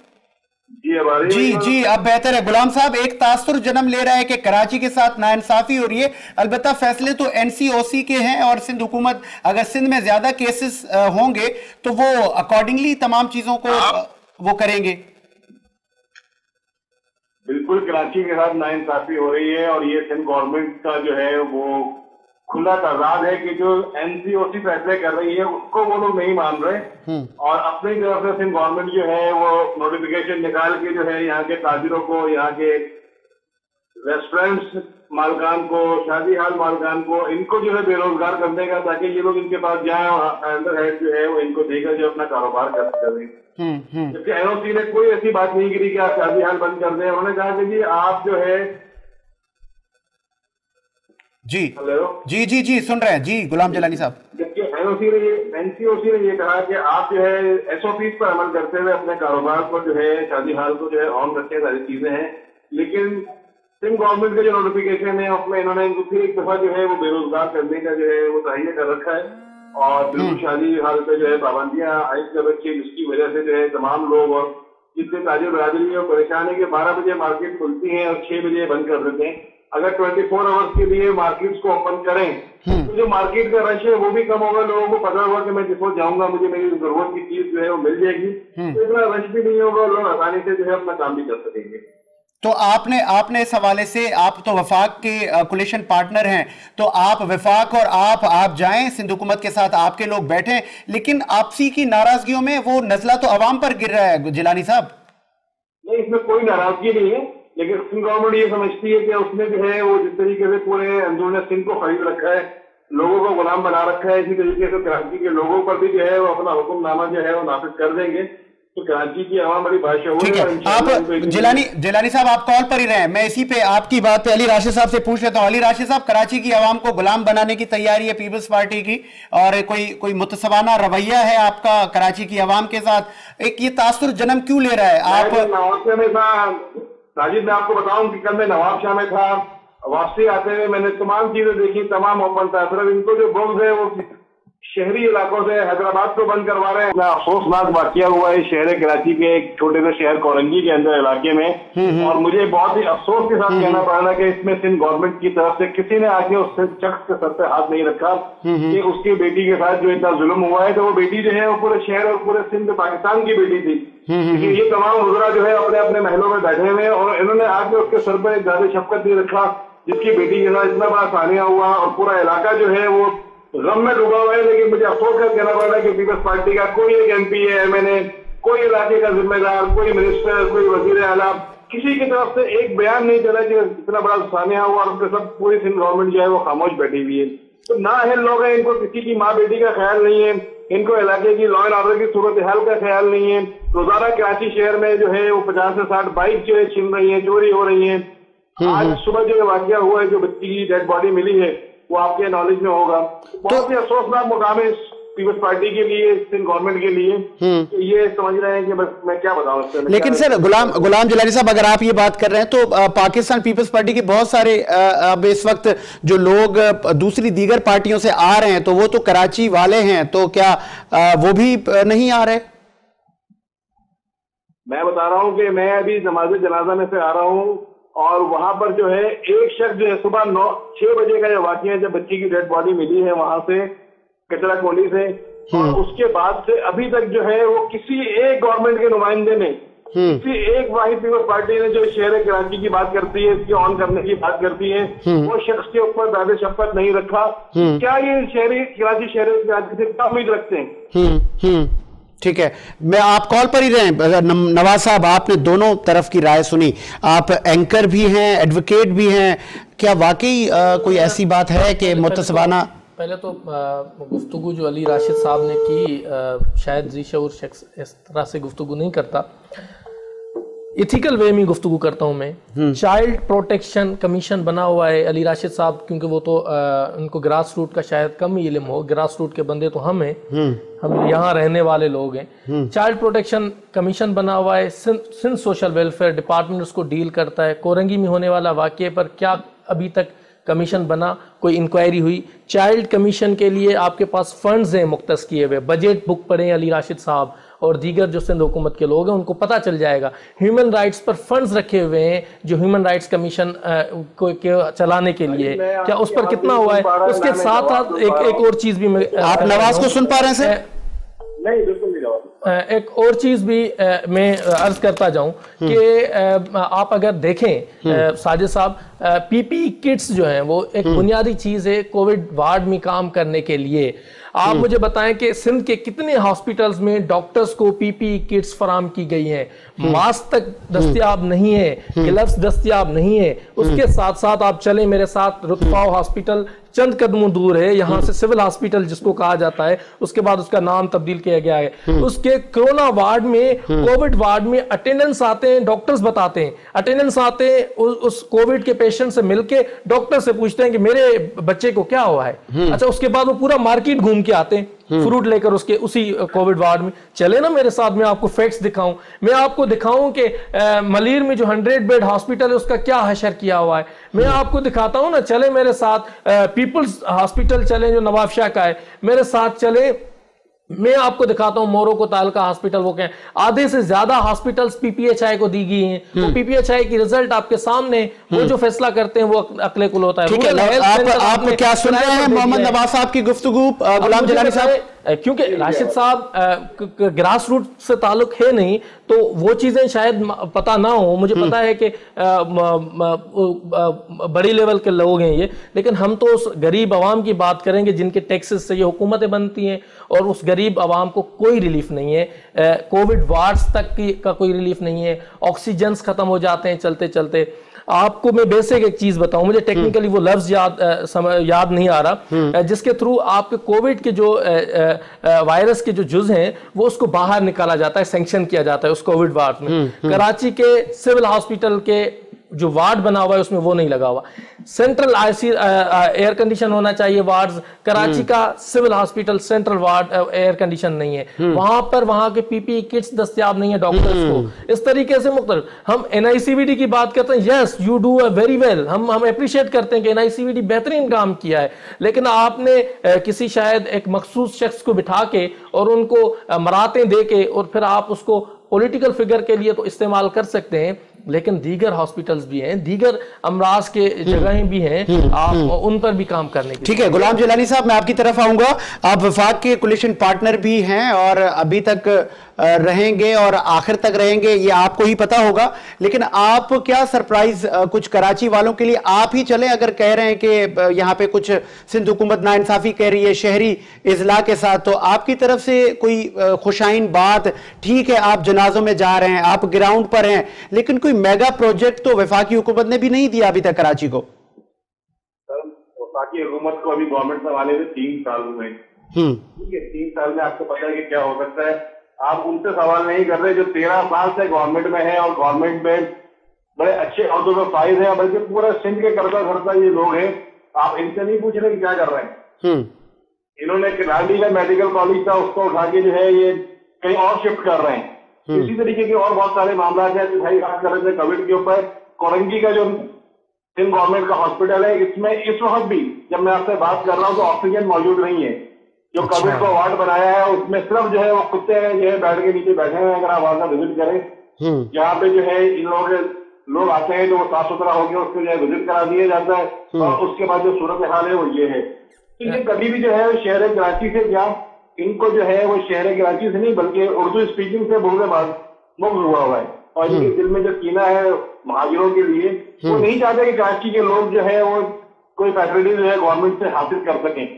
जी, अब बेहतर है। गुलाम साहब, एक तासुर जन्म ले रहा है कि कराची के साथ नाइंसाफी हो रही है। अलबत्ता फैसले तो एनसीओसी के हैं और सिंध हुकूमत, अगर सिंध में ज्यादा केसेस होंगे तो वो अकॉर्डिंगली तमाम चीजों को वो करेंगे।
बिल्कुल, कराची के साथ नाइंसाफी हो रही है और ये सिंध गवर्नमेंट का जो है वो खुला तजाद है कि जो एनसीओसी फैसले कर रही है उसको वो लोग नहीं मान रहे और अपनी तरफ से सिंध गवर्नमेंट जो है वो नोटिफिकेशन निकाल के जो है यहाँ के ताजिरों को, यहाँ के रेस्टोरेंट्स मालकान को, शादी हाल मालकान को, इनको जो है बेरोजगार कर देगा ताकि ये लोग इनके पास जाए और अंडर हेड जो है वो इनको देकर जो अपना कारोबार कर सकें। जबकि एनओसी ने कोई ऐसी बात नहीं करी कि आप शादी हाल बंद कर दें। उन्होंने कहा कि जी आप जो है
जी जी सुन रहे हैं जी गुलाम जलानी साहब।
जबकि एनसीओसी ने ये कहा कि आप जो है एसओपी पर अमल करते हुए अपने कारोबार को जो है, शादी हाल को जो है ऑन रखें, सारी चीजें हैं। लेकिन सिंध गवर्नमेंट का जो नोटिफिकेशन है उसमें इन्होंने इनको फिर एक दफा जो है वो बेरोजगार करने का जो है वो तहैया कर रखा है और बिल्कुल शादी हाल पे जो है पाबंदियां आयद कर रखी है, जिसकी वजह से जो है तमाम लोग और जितने ताजिर बरादरी है परेशान है कि 12 बजे मार्केट खुलती है और 6 बजे बंद कर देते हैं। अगर 24 आवर्स के लिए मार्केट्स को ओपन करें तो जो मार्केट का रश है वो भी कम होगा, लोगों को पता होगा कि मैं जिसको जाऊंगा मुझे मेरी जरूरत की चीज जो है वो मिल जाएगी, तो इतना रश भी नहीं होगा, लोग आसानी से जो है अपना काम भी कर सकेंगे।
तो आपने इस हवाले से, आप तो वफाक के कोलिशन पार्टनर हैं, तो आप वफाक और आप जाएं सिंध हुकूमत के साथ, आपके लोग बैठें, लेकिन आपसी की नाराजगियों में वो नजला तो अवाम पर गिर रहा है जिलानी साहब।
नहीं, इसमें कोई नाराजगी नहीं है, लेकिन सिंध गवर्नमेंट ये समझती है कि उसने जो है वो जिस तरीके से पूरे अंदरूनी सिंध को खरीद रखा है, लोगों को गुलाम बना रखा है, इसी तरीके से कराची के लोगों पर भी जो है वो अपना हुक्मनामा जो है वो नाफिज कर देंगे, तो कराची की आवाम बड़ी बादशाह
ठीक है। आप जिलानी साहब आप कॉल पर ही रहे, मैं इसी पे आपकी बात पे अली राशिद साहब से पूछ लेता हूँ। अली राशिद साहब, कराची की आवाम को गुलाम बनाने की तैयारी है पीपल्स पार्टी की, और कोई मुतसवाना रवैया है आपका कराची की आवाम के साथ, एक ये तासुर जन्म क्यों ले रहा है? आप
नवाबशाह में था साजिद, मैं आपको बताऊं कि कल मैं नवाबशाह में था, वापसी आते हुए मैंने तमाम चीजें देखी, तमाम ओपन था, सिर्फ इनको जो बुग़्ज़ है वो शहरी इलाकों से हैदराबाद को बंद करवा रहे हैं। अफसोसनाक वाकया हुआ है शहर कराची के एक छोटे से शहर कोरंगी के अंदर इलाके में, और मुझे बहुत ही अफसोस के साथ कहना पड़ रहा है कि इसमें सिंध गवर्नमेंट की तरफ से किसी ने आके उस शख्स के सर पे हाथ नहीं रखा कि उसकी बेटी के साथ जो इतना जुल्म हुआ है, तो वो बेटी जो है वो पूरे शहर और पूरे सिंध पाकिस्तान की बेटी थी। ये तमाम वज़रा जो है अपने अपने महलों में बैठे हुए हैं और इन्होंने आके उसके सर पर एक ज्यादा शफकत नहीं रखा, जिसकी बेटी के साथ इतना बड़ा सानिया हुआ और पूरा इलाका जो है वो गम में डूबा हुआ है। लेकिन मुझे अफसोस कर कहना पड़ रहा है कि पीपल्स पार्टी का कोई एक MP है, मैंने कोई इलाके का जिम्मेदार, कोई मिनिस्टर, कोई वजीर आला, किसी की तरफ से एक बयान नहीं चला कि इतना बड़ा सानिया हुआ, और सब पूरी सिंध गवर्नमेंट जो है वो खामोश बैठी हुई है। तो नाअहल लोग हैं, इनको किसी की माँ बेटी का ख्याल नहीं है, इनको इलाके की लॉ एंड ऑर्डर की सूरत हाल का ख्याल नहीं है। रोजाना कराची शहर में जो है वो 50 से 60 बाइक जो है छिन रही है, चोरी हो रही है। आज सुबह जो वाकया हुआ है, जो बच्ची की डेड बॉडी मिली है, वो आपके नॉलेज में होगा। बहुत ही अफसोसनाक मुकाम है पीपल्स पार्टी के लिए, सिंध गवर्नमेंट के लिए। तो ये समझ रहे हैं कि बस मैं क्या बताऊं इससे।
लेकिन सर गुलाम जिलानी साहब, अगर आप ये बात कर रहे हैं तो पाकिस्तान पीपल्स पार्टी के बहुत सारे अब इस वक्त जो लोग दूसरी दीगर पार्टियों से आ रहे हैं, तो वो तो कराची वाले हैं, तो क्या वो भी नहीं आ रहे?
मैं बता रहा हूँ कि मैं अभी नमाज जनाजा में से आ रहा हूँ, और वहां पर जो है एक शख्स जो है सुबह 6 बजे का जो वाकया है, जब बच्ची की डेड बॉडी मिली है वहां से कचरा कोली से, और उसके बाद से अभी तक जो है वो किसी एक गवर्नमेंट के नुमाइंदे ने, किसी एक वाहिद पीपल्स पार्टी ने जो शहर कराची की बात करती है, इसकी ऑन करने की बात करती है, वो शख्स के ऊपर दावे शपथ नहीं रखा। क्या ये शहरी कराची से क्या उम्मीद रखते हैं?
ठीक है, मैं आप कॉल पर ही रहें। नवाज साहब, आपने दोनों तरफ की राय सुनी, आप एंकर भी हैं, एडवोकेट भी हैं, क्या वाकई कोई ऐसी बात है कि मुतसवाना?
पहले तो गुफ्तगू जो अली राशिद साहब ने की, शायद ज़ीशऊर शख्स इस तरह से गुफ्तगू नहीं करता, इथिकल वे में गुफ्तगू करता हूँ मैं। चाइल्ड प्रोटेक्शन कमीशन बना हुआ है अली राशिद साहब, क्योंकि वो तो उनको ग्रास रूट का शायद कम ही इल्म हो, ग्रास रूट के बंदे तो हम हैं, हम यहाँ रहने वाले लोग हैं। चाइल्ड प्रोटेक्शन कमीशन बना हुआ है, सिंध सोशल वेलफेयर डिपार्टमेंट उसको डील करता है। कोरंगी में होने वाला वाक़े पर क्या अभी तक कमीशन बना, कोई इंक्वायरी हुई? चाइल्ड कमीशन के लिए आपके पास फंड्स हैं मुख्तस किए हुए, बजट बुक पढ़ें अली राशिद साहब और दीगर जो सिंध हुकूमत के लोग हैं, उनको पता चल जाएगा। ह्यूमन राइट्स पर फंड्स रखे हुए हैं जो ह्यूमन राइट्स कमीशन को चलाने के लिए, क्या उस पर कितना हुआ है? उसके साथ साथ एक और चीज़ भी,
आप नवाज को सुन पा रहे हैं सर?
नहीं, बिल्कुल नहीं।
एक और चीज़ भी मैं अर्ज करता जाऊं कि आप अगर देखें साजिद साहब, PPE किट्स जो हैं वो एक बुनियादी चीज़ है कोविड वार्ड में काम करने के लिए। आप मुझे बताएं कि सिंध के कितने हॉस्पिटल्स में डॉक्टर्स को PPE किट्स फराम की गई हैं, मास्क तक दस्तियाब नहीं है, ग्लव्स दस्तियाब नहीं है। उसके साथ साथ आप चलें मेरे साथ, रुतफाव हॉस्पिटल चंद कदमों दूर है यहाँ से, सिविल हॉस्पिटल जिसको कहा जाता है, उसके बाद उसका नाम तब्दील किया गया है। उसके कोरोना वार्ड में, कोविड वार्ड में अटेंडेंस आते हैं, डॉक्टर्स बताते हैं, अटेंडेंस आते हैं, उस कोविड के पेशेंट से मिलके डॉक्टर से पूछते हैं कि मेरे बच्चे को क्या हुआ है। अच्छा, उसके बाद वो पूरा मार्केट घूम के आते हैं फ्रूट लेकर उसके उसी कोविड वार्ड में। चले ना मेरे साथ, मैं आपको फैक्ट्स दिखाऊं, मैं आपको दिखाऊं कि मलीर में जो 100 बेड हॉस्पिटल है उसका क्या हशर किया हुआ है। मैं आपको दिखाता हूं ना, चले मेरे साथ, पीपल्स हॉस्पिटल चले जो नवाब शाह का है, मेरे साथ चले मैं आपको दिखाता हूं मोरक्को तालका हॉस्पिटल, वो क्या आधे से ज्यादा हॉस्पिटल्स पीपीएचआई को दी गई हैं। वो पीपीएचआई की रिजल्ट आपके सामने, वो जो फैसला करते हैं वो अकले कुल होता है।
ठीक है, आप क्या सुन रहे हैं मोहम्मद नवाज साहब की गुफ्तगू गुलाम जलानी साहब?
क्योंकि राशिद साहब ग्रास रूट से ताल्लुक है नहीं, तो वो चीजें शायद पता ना हो। मुझे पता है कि बड़ी लेवल के लोग हैं ये, लेकिन हम तो उस गरीब आवाम की बात करेंगे जिनके टैक्सेस से ये हुकूमतें बनती हैं, और उस गरीब आवाम को कोई रिलीफ नहीं है। कोविड वार्ड्स तक का कोई रिलीफ नहीं है, ऑक्सीजन खत्म हो जाते हैं चलते चलते। आपको मैं बेसिक एक चीज बताऊं, मुझे टेक्निकली वो लफ्ज याद नहीं आ रहा, जिसके थ्रू आपके कोविड के जो वायरस के जो जुज हैं वो उसको बाहर निकाला जाता है, सैंक्शन किया जाता है उस कोविड वार्ड में। कराची के सिविल हॉस्पिटल के जो वार्ड बना हुआ है उसमें वो नहीं लगा हुआ। सेंट्रल आईसी एयर कंडीशन होना चाहिए वार्ड्स। कराची का civil hospital central ward air condition नहीं है, वहां के पीपीई किट्स दस्तयाब नहीं है डॉक्टर्स को। इस तरीके से मुख्तलिफ हम एनआईसीवीडी की बात करते हैं, yes you do very well, हम अप्रिशिएट करते हैं कि एनआईसीवीडी बेहतरीन काम किया है, लेकिन आपने किसी शायद एक मखसूस शख्स को बिठा के और उनको मरातें दे के और फिर आप उसको पॉलिटिकल फिगर के लिए तो इस्तेमाल कर सकते हैं, लेकिन दीगर हॉस्पिटल्स भी हैं, दीगर अमराज के जगहें भी हैं, आप उन पर भी काम करने की।
ठीक है गुलाम जलानी साहब, मैं आपकी तरफ आऊंगा। आप वफाक के कोलिशन पार्टनर भी हैं और अभी तक रहेंगे और आखिर तक रहेंगे, ये आपको ही पता होगा, लेकिन आप क्या सरप्राइज कुछ कराची वालों के लिए आप ही चले अगर कह रहे हैं कि यहाँ पे कुछ सिंध हुकूमत नाइंसाफी कह रही है शहरी इजला के साथ, तो आपकी तरफ से कोई खुशाइन बात? ठीक है, आप जनाजों में जा रहे हैं, आप ग्राउंड पर हैं, लेकिन कोई मेगा प्रोजेक्ट तो वफाकी हुकूमत ने भी नहीं दिया अभी तक कराची को।
वफाकी हुकूमत को अभी गवर्नमेंट संभाले हुए 3 साल हुए, ठीक है, 3 साल में आपको पता है कि क्या हो सकता है। आप उनसे सवाल नहीं कर रहे जो 13 साल से गवर्नमेंट में है और गवर्नमेंट में बड़े अच्छे अहदों पर फाइज है, बल्कि पूरा सिंध के करता धरता ये लोग हैं। आप इनसे नहीं पूछ रहे कि क्या कर रहे हैं। इन्होंने किलाड़ी का मेडिकल कॉलेज था उसको उठा के जो है ये कहीं और शिफ्ट कर रहे हैं। इसी तरीके के और बहुत सारे मामला है जो भाई बात कर रहे थे कोविड के ऊपर। कोरंगी का जो सिंध गवर्नमेंट का हॉस्पिटल है, इसमें इस वक्त भी जब मैं आपसे बात कर रहा हूँ तो ऑक्सीजन मौजूद नहीं है। जो कोविड को वार्ड बनाया है उसमें सिर्फ जो है वो कुत्ते जो है बेड के नीचे बैठे हुए हैं। अगर आप वहां का विजिट करें, यहाँ पे जो है इन लोग आते हैं तो वो साफ सुथरा होकर उसको जो है विजिट करा दिया जाता है, और उसके बाद जो सूरत हाल है वो ये है। तो ये कभी भी जो है शहर कराची से क्या इनको जो है वो शहर कराची से नहीं बल्कि उर्दू स्पीकिंग से बोलने बाद मुक्त हुआ है, और इनके दिल में जो कीना है महाजिरों के लिए, वो नहीं चाहते कि कराची के लोग जो है वो कोई फैसिलिटी जो है गवर्नमेंट से हासिल कर सकें।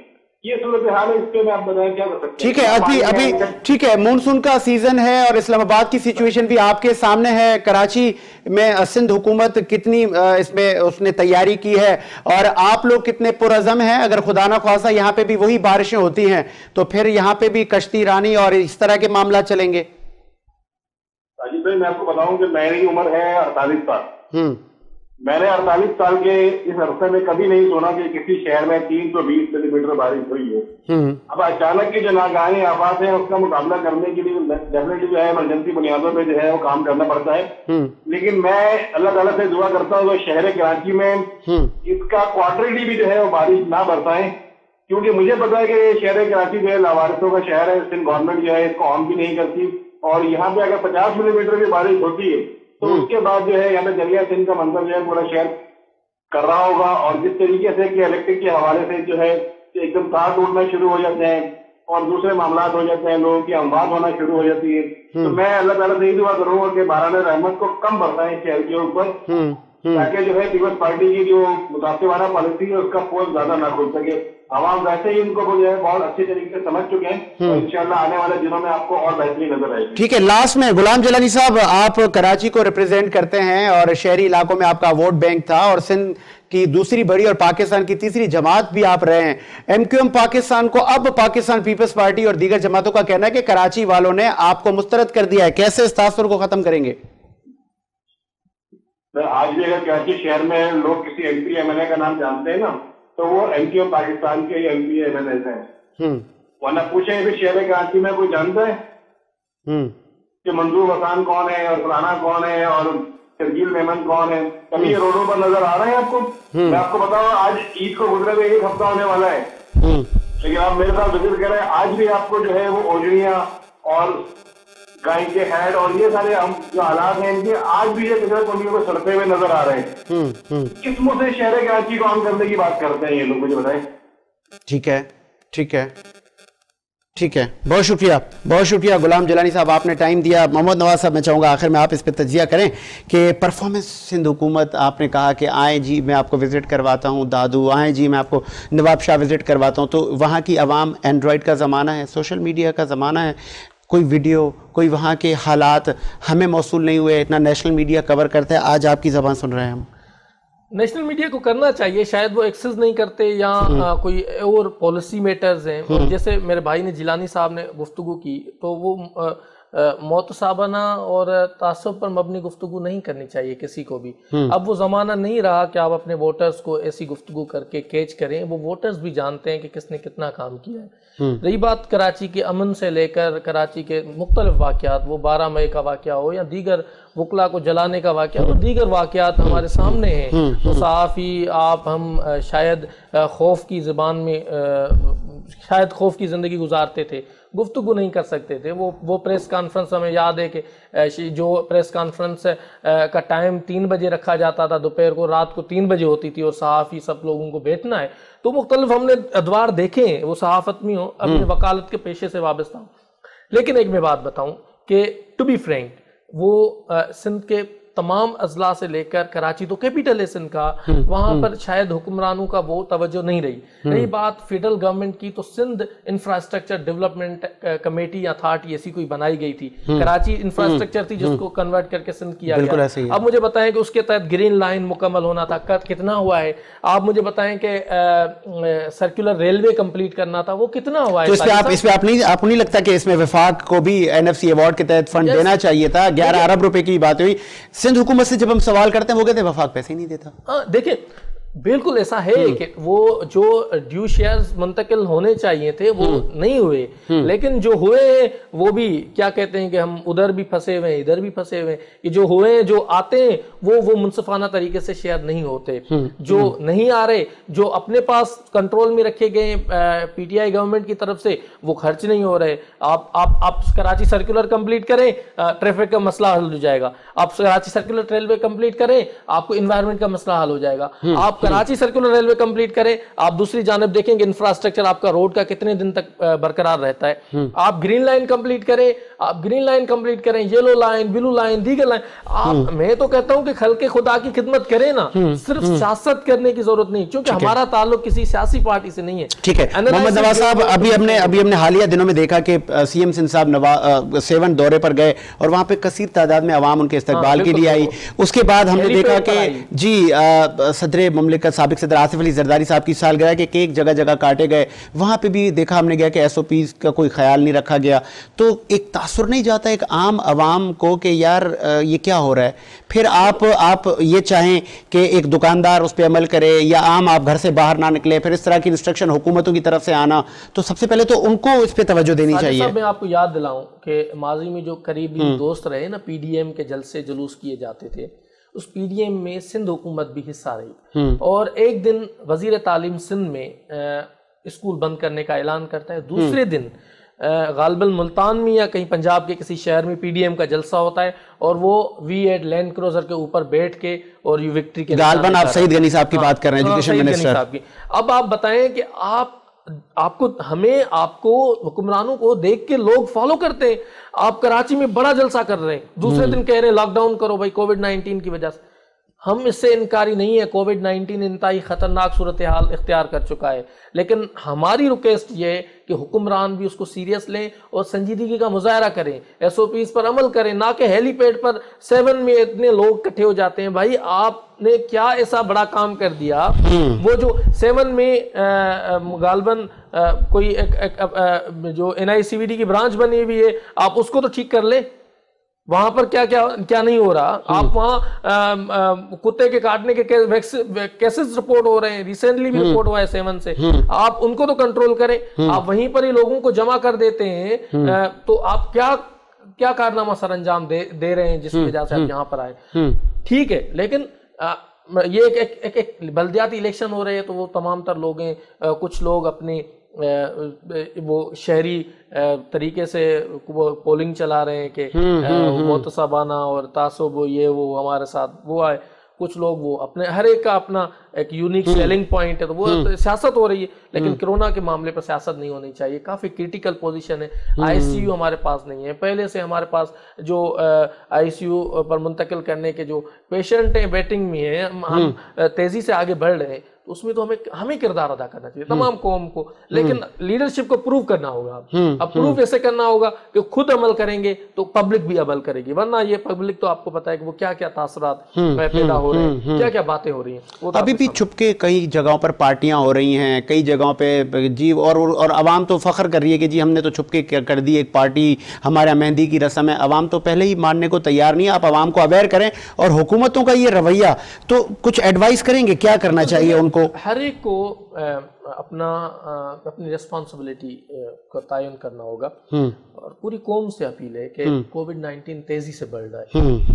ये सूरत हाल है, इसके में आप बताएं क्या कर सकते हैं।
ठीक है, अभी ठीक है, मानसून का सीजन है और इस्लामाबाद की सिचुएशन भी आपके सामने है। कराची में सिंध हुकूमत कितनी इसमें उसने तैयारी की है और आप लोग कितने पुरअज़म हैं? अगर खुदा ना ख्वास्ता यहाँ पे भी वही बारिशें होती हैं तो फिर यहाँ पे भी कश्ती रानी और इस तरह के मामला चलेंगे।
राजीव भाई, मैं आपको बताऊं कि मेरी उम्र है 48 साल। मैंने 48 साल के इस अरसे में कभी नहीं सुना कि किसी शहर में 320 मिलीमीटर बारिश हुई हो। अब अचानक की जो नागानी आफात है उसका मुकाबला करने के लिए डेफिनेटली जो है इमरजेंसी बुनियादों पे जो है वो काम करना पड़ता है। लेकिन मैं अल्लाह ताला से दुआ करता हूँ कि शहर कराची में इसका क्वार्टरली भी जो है वो बारिश ना बरसाए, क्योंकि मुझे पता है कि शहर कराची जो है लावारिसों का शहर है। सिंध गवर्नमेंट जो है इसको ऑन भी नहीं करती, और यहाँ पे अगर 50 मिलीमीटर की बारिश होती है तो उसके बाद जो है यहाँ पे दरिया सिंध का मंजर जो है पूरा शहर कर रहा होगा। और जिस तरीके से कि इलेक्ट्रिक के हवाले से जो है एकदम तार टूटना शुरू हो जाते हैं और दूसरे मामला हो जाते हैं, लोगों की अमवात होना शुरू हो जाती है। तो मैं अल्लाह ताला से यही दुआ करूंगा कि बारान रहमत को कम बरसाएं शहर के ऊपर, ताकि जो है पीपल्स पार्टी की जो मुतासिबाना पॉलिसी है उसका पोल ज्यादा ना खुल सके। आवाम वैसे ही इनको जो है बहुत अच्छे तरीके से समझ चुके हैं, तो इंशाल्लाह आने वाले दिनों में आपको और बेहतरी नजर आएगी।
ठीक है, लास्ट में गुलाम जलानी साहब, आप कराची को रिप्रेजेंट करते हैं और शहरी इलाकों में आपका वोट बैंक था और सिंध की दूसरी बड़ी और पाकिस्तान की तीसरी जमात भी आप रहे हैं। एमक्यूएम पाकिस्तान को अब पाकिस्तान पीपल्स पार्टी और दीगर जमातों का कहना है कि कराची वालों ने आपको मुस्तरद कर दिया है, कैसे इस तासुर को खत्म करेंगे?
आज भी अगर कराची शहर में लोग किसी एमपी एमएलए का नाम जानते हैं ना, तो वो एमक्यूएम पाकिस्तान के एमपी एमएलए हैं। वरना पूछे भी शहर कराची में कोई जानता है कि मंजूर हसन कौन है और फलाना कौन है और शर्जील मेमन कौन है? कभी ये रोडों पर नजर आ रहे हैं आपको? मैं आपको बताऊं, आज ईद को गुजरे हुए 1 हफ्ता होने वाला है। लेकिन आप मेरे साथ विजिट कर रहे हैं, आज भी आपको जो है वो ओजड़ियां और गाय के हेड और ये सारे हम जो हालात हैं इनके आज भी ये कचरा कुंडियों को सड़ते हुए नजर आ रहे हैं। किस मुंह से शहर कराची को ऑन करने की बात करते हैं ये लोग, मुझे बताएं।
ठीक है, ठीक है, ठीक है, बहुत शुक्रिया गुलाम जिलानी साहब, आपने टाइम दिया। मोहम्मद नवाज साहब, मैं चाहूँगा आखिर में आप इस पर तजिया करें कि परफॉर्मेंस सिंध हुकूमत, आपने कहा कि आए जी मैं आपको विज़िट करवाता हूँ, दादू आए जी मैं आपको नवाब शाह विज़िट करवाता हूँ, तो वहाँ की आवाम एंड्रॉयड का ज़माना है, सोशल मीडिया का ज़माना है, कोई वीडियो, कोई वहाँ के हालात हमें मौसूल नहीं हुए, इतना नेशनल मीडिया कवर करता है, आज आपकी ज़बान सुन रहे हैं हम।
नेशनल मीडिया को करना चाहिए, शायद वो एक्सेस नहीं करते या कोई और पॉलिसी मैटर्स हैं। और जैसे मेरे भाई ने जिलानी साहब ने गुफ्तगू की, तो वो मोतसाबाना और तासुब पर मबनी गुफ्तगू नहीं करनी चाहिए किसी को भी। अब वो ज़माना नहीं रहा कि आप अपने वोटर्स को ऐसी गुफ्तगू करके कैच करें, वो वोटर्स भी जानते हैं कि किसने कितना काम किया है। रही बात कराची के अमन से लेकर कराची के मुख्तलिफ वाक़यात, वो 12 मई का वाक़या हो या दीगर वकला को जलाने का वाक़या हो, दीगर वाक़यात हमारे सामने हैं। तो सहाफ़ी आप हम शायद खौफ की ज़बान में शायद खौफ की ज़िंदगी गुजारते थे, गुफ्तगू नहीं कर सकते थे। वो प्रेस कॉन्फ्रेंस हमें याद है कि जो प्रेस कॉन्फ्रेंस का टाइम 3 बजे रखा जाता था, दोपहर को, रात को 3 बजे होती थी और सहाफ़ी सब लोगों को बैठना है। तो मुख्तलिफ हमने अदवार देखे हैं, वो सहाफ़त में हो, अपने वकालत के पेशे से वाबस्ता हूँ। लेकिन एक मैं बात बताऊँ कि टू बी फ्रैंक, वो सिंध के तमाम अजला से लेकर कराची तो कैपिटल है सिंध का, वहां पर शायद हुक्मरानों का वो तवज्जो नहीं रही। रही बात फेडरल गवर्नमेंट की, तो सिंध इंफ्रास्ट्रक्चर डेवलपमेंट कमेटी या अथॉरिटी ऐसी कोई बनाई गई थी। कराची इंफ्रास्ट्रक्चर थी जिसको कन्वर्ट करके सिंध किया गया। अब मुझे बताएं कि उसके तहत ग्रीन लाइन मुकम्मल होना था, कितना हुआ है? आप मुझे बताएं कि सर्कुलर रेलवे कंप्लीट करना था, वो कितना हुआ है?
तो आपको नहीं लगता कि इसमें वफाक को भी NFC अवार्ड के तहत फंड देना चाहिए था? 11 अरब रुपए की बात हुई। सिंध हुकूमत से जब हम सवाल करते हैं वो कहते हैं वफाक पैसे ही नहीं देता।
देखिए, बिल्कुल ऐसा है कि वो जो ड्यू शेयर्स मुंतकिल होने चाहिए थे वो नहीं हुए, लेकिन जो हुए वो भी क्या कहते हैं कि हम उधर भी फंसे हुए हैं, इधर भी फंसे हुए हैं। कि जो हुए, जो आते हैं वो मुनसिफाना तरीके से शेयर नहीं होते। जो नहीं आ रहे, जो अपने पास कंट्रोल में रखे गए PTI गवर्नमेंट की तरफ से, वो खर्च नहीं हो रहे। आप कराची सर्कुलर कंप्लीट करें, ट्रैफिक का मसला हल हो जाएगा। आप कराची सर्कुलर रेलवे कंप्लीट करें, आपको इन्वायरमेंट का मसला हल हो जाएगा। आप कराची सर्कुलर रेलवे कंप्लीट करें, आप दूसरी जानब देखेंगे इंफ्रास्ट्रक्चर आपका रोड का कितने दिन तक बरकरार रहता है। आप ग्रीन लाइन कंप्लीट करें, येलो लाइन, ब्लू लाइन, दीगर लाइन। मैं तो कहता हूं कि खल्के खुदा की खिदमत करें ना, सिर्फ सियासत करने की जरूरत नहीं, क्योंकि हमारा ताल्लुक किसी सियासी पार्टी से नहीं है।
ठीक है मोहम्मद नवाज साहब, अभी हमने हालिया दिनों में देखा कि CM सिंध साहब 7 दौरे पर गए और वहां पे कसीर तादाद में अवाम उनके इस्तकबाल के लिए आई। उसके बाद हमने देखा कि जी सदर मुमलिकत साबिक सदर आसिफ अली जरदारी साहब की सालगिरह के केक जगह जगह काटे गए, वहां पे भी देखा हमने गया कि SOPs का कोई ख्याल नहीं रखा गया। तो एक तासुर नहीं जाता एक आम आवाम को कि यार ये क्या हो रहा है? फिर आप ये चाहें कि एक दुकानदार उस पर अमल करे या आम आप घर से बाहर ना निकले, फिर इस तरह की इंस्ट्रक्शन हुकूमतों की तरफ से आना, तो सबसे पहले तो उनको इस पर तवज्जो देनी चाहिए।
मैं आपको याद दिलाऊं कि माजी में जो करीबी दोस्त रहे ना, PDM के जलसे जुलूस किए जाते थे, उस PDM में सिंध हुकूमत भी हिस्सा रही। और एक दिन वजीर तालीम सिंध में स्कूल बंद करने का ऐलान करता है, दूसरे दिन गालिबन मुल्तान में या कहीं पंजाब के किसी शहर में PDM का जलसा होता है और वो V8 लैंड क्रूजर के ऊपर बैठ के और यू विक्ट्री के
गालिबन, आप सईद गनी साहब की बात कर रहे हैं, एजुकेशन मिनिस्टर।
अब आप बताएं कि आपको हुक्मरानों को देख के लोग फॉलो करते हैं। आप कराची में बड़ा जलसा कर रहे हैं, दूसरे दिन कह रहे हैं लॉकडाउन करो भाई कोविड-19 की वजह से। हम इससे इनकारी नहीं है, कोविड-19 इंतहाई खतरनाक सूरत हाल इख्तियार कर चुका है, लेकिन हमारी रिक्वेस्ट ये है कि हुक्मरान भी उसको सीरियस लें और संजीदगी का मुजाहरा करें, SOPs पर अमल करें, ना कि हेलीपैड पर 7 में इतने लोग इकट्ठे हो जाते हैं। भाई आपने क्या ऐसा बड़ा काम कर दिया? वो जो 7 में गालिबन कोई जो NICVD की ब्रांच बनी हुई है, आप उसको तो ठीक कर ले। वहां पर क्या नहीं हो रहा? आप वहां कुत्ते के काटने के केसेस रिपोर्ट हो रहे हैं, रिसेंटली भी रिपोर्ट हुआ है 7 से। आप उनको तो कंट्रोल करें, आप वहीं पर ही लोगों को जमा कर देते हैं। तो आप क्या कारनामा सर अंजाम दे रहे हैं जिसकी वजह से आप यहाँ पर आए? ठीक है, लेकिन ये एक बल्दियाती इलेक्शन हो रहे हैं, तो वो तमाम तर लोग हैं, कुछ लोग अपने वो शहरी तरीके से वो पोलिंग चला रहे हैं कि मोतसाबाना और तासुब ये वो हमारे साथ वो आए। कुछ लोग वो अपने हर एक का अपना एक यूनिक सेलिंग पॉइंट है, तो वो सियासत हो रही है। लेकिन कोरोना के मामले पर सियासत नहीं होनी चाहिए। काफी क्रिटिकल पोजीशन है, आईसीयू हमारे पास नहीं है। पहले से हमारे पास जो आईसीयू पर मुंतकिल करने के जो पेशेंट हैं वेटिंग में है, हम तेजी से आगे बढ़ रहे हैं, तो उसमें तो हमें किरदार अदा करना चाहिए तमाम कौम को। लेकिन लीडरशिप को प्रूव करना होगा। अब प्रूव ऐसे करना होगा कि खुद अमल करेंगे तो पब्लिक भी अमल करेगी, वरना ये पब्लिक तो आपको पता है कि वो क्या क्या तासरात पैदा हो रहे हैं, क्या क्या बातें हो रही हैं। वो
अभी भी छुपके कई जगहों पर पार्टियां हो रही हैं, कई जगहों पे जी, और आवाम तो फख्र कर रही है कि जी हमने तो छुपके कर दी एक पार्टी, हमारा मेहंदी की रस्म है। आवाम तो पहले ही मानने को तैयार नहीं है। आप आवाम को अवेयर करें, और हुकूमतों का ये रवैया, तो कुछ एडवाइस करेंगे क्या करना चाहिए उनको?
हर एक को अपनी रिस्पॉन्सिबिलिटी का तयन करना होगा। और पूरी कौम से अपील है कि कोविड-19 तेजी से बढ़ रहा है।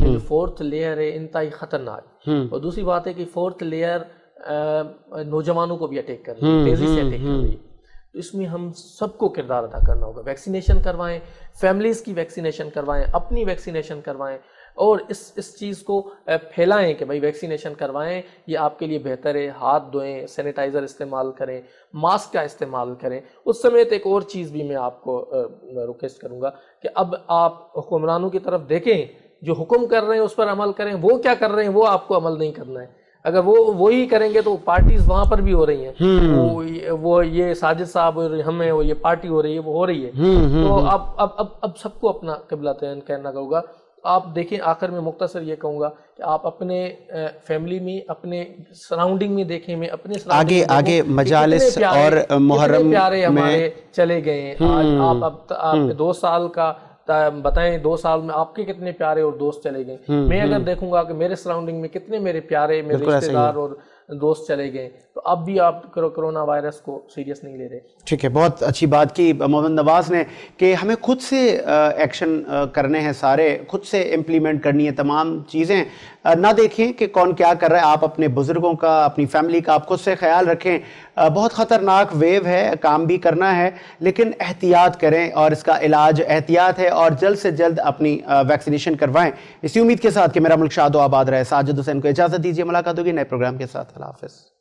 ये जो फोर्थ लेयर है इंतहाई खतरनाक। और दूसरी बात है कि फोर्थ लेयर नौजवानों को भी अटैक कर रही है, तेजी से अटैक कर रही है। तो इसमें हम सबको किरदार अदा करना होगा। वैक्सीनेशन करवाएं, फैमिलीज की वैक्सीनेशन करवाएं, अपनी वैक्सीनेशन करवाएं, और इस चीज़ को फैलाएं कि भाई वैक्सीनेशन करवाएं, ये आपके लिए बेहतर है। हाथ धोएं, सैनिटाइज़र इस्तेमाल करें, मास्क का इस्तेमाल करें। उस समेत एक और चीज़ भी मैं आपको रिक्वेस्ट करूँगा कि अब आप हुक्मरानों की तरफ देखें, जो हुक्म कर रहे हैं उस पर अमल करें। वो क्या कर रहे हैं वो आपको अमल नहीं करना है। अगर वो ही करेंगे तो पार्टीज वहां पर भी हो रही हैं। वो ये साजिद साहब हमें वो ये पार्टी हो रही है, वो हो रही है। तो अब सबको अपना किबला तयन करना होगा। आप देखें, आखिर में मुख्तसर ये कहूँगा कि आप अपने फैमिली में, अपने सराउंडिंग में देखें, मैं अपने
आगे मजालिस और मुहर्रम
प्यारे हमारे चले गए। आज आप 2 साल का बताएं, 2 साल में आपके कितने प्यारे और दोस्त चले गए। मैं अगर देखूंगा कि मेरे सराउंडिंग में कितने मेरे प्यारे, मेरे रिश्तेदार और दोस्त चले गए, तो अब भी आप कोरोना वायरस को सीरियस नहीं ले रहे।
ठीक है, बहुत अच्छी बात की मोहम्मद नवाज ने कि हमें खुद से एक्शन करने हैं, सारे खुद से इम्प्लीमेंट करनी है तमाम चीज़ें। ना देखें कि कौन क्या कर रहा है। आप अपने बुजुर्गों का, अपनी फैमिली का आप खुद से ख्याल रखें। बहुत ख़तरनाक वेव है, काम भी करना है, लेकिन एहतियात करें, और इसका इलाज एहतियात है। और जल्द से जल्द अपनी वैक्सीनेशन करवाएं। इसी उम्मीद के साथ कि मेरा मुल्क शादो आबाद रहे। साजिद हुसैन को इजाज़त दीजिए, मुलाकात होगी नए प्रोग्राम के साथ। अल्लाह हाफ़िज़।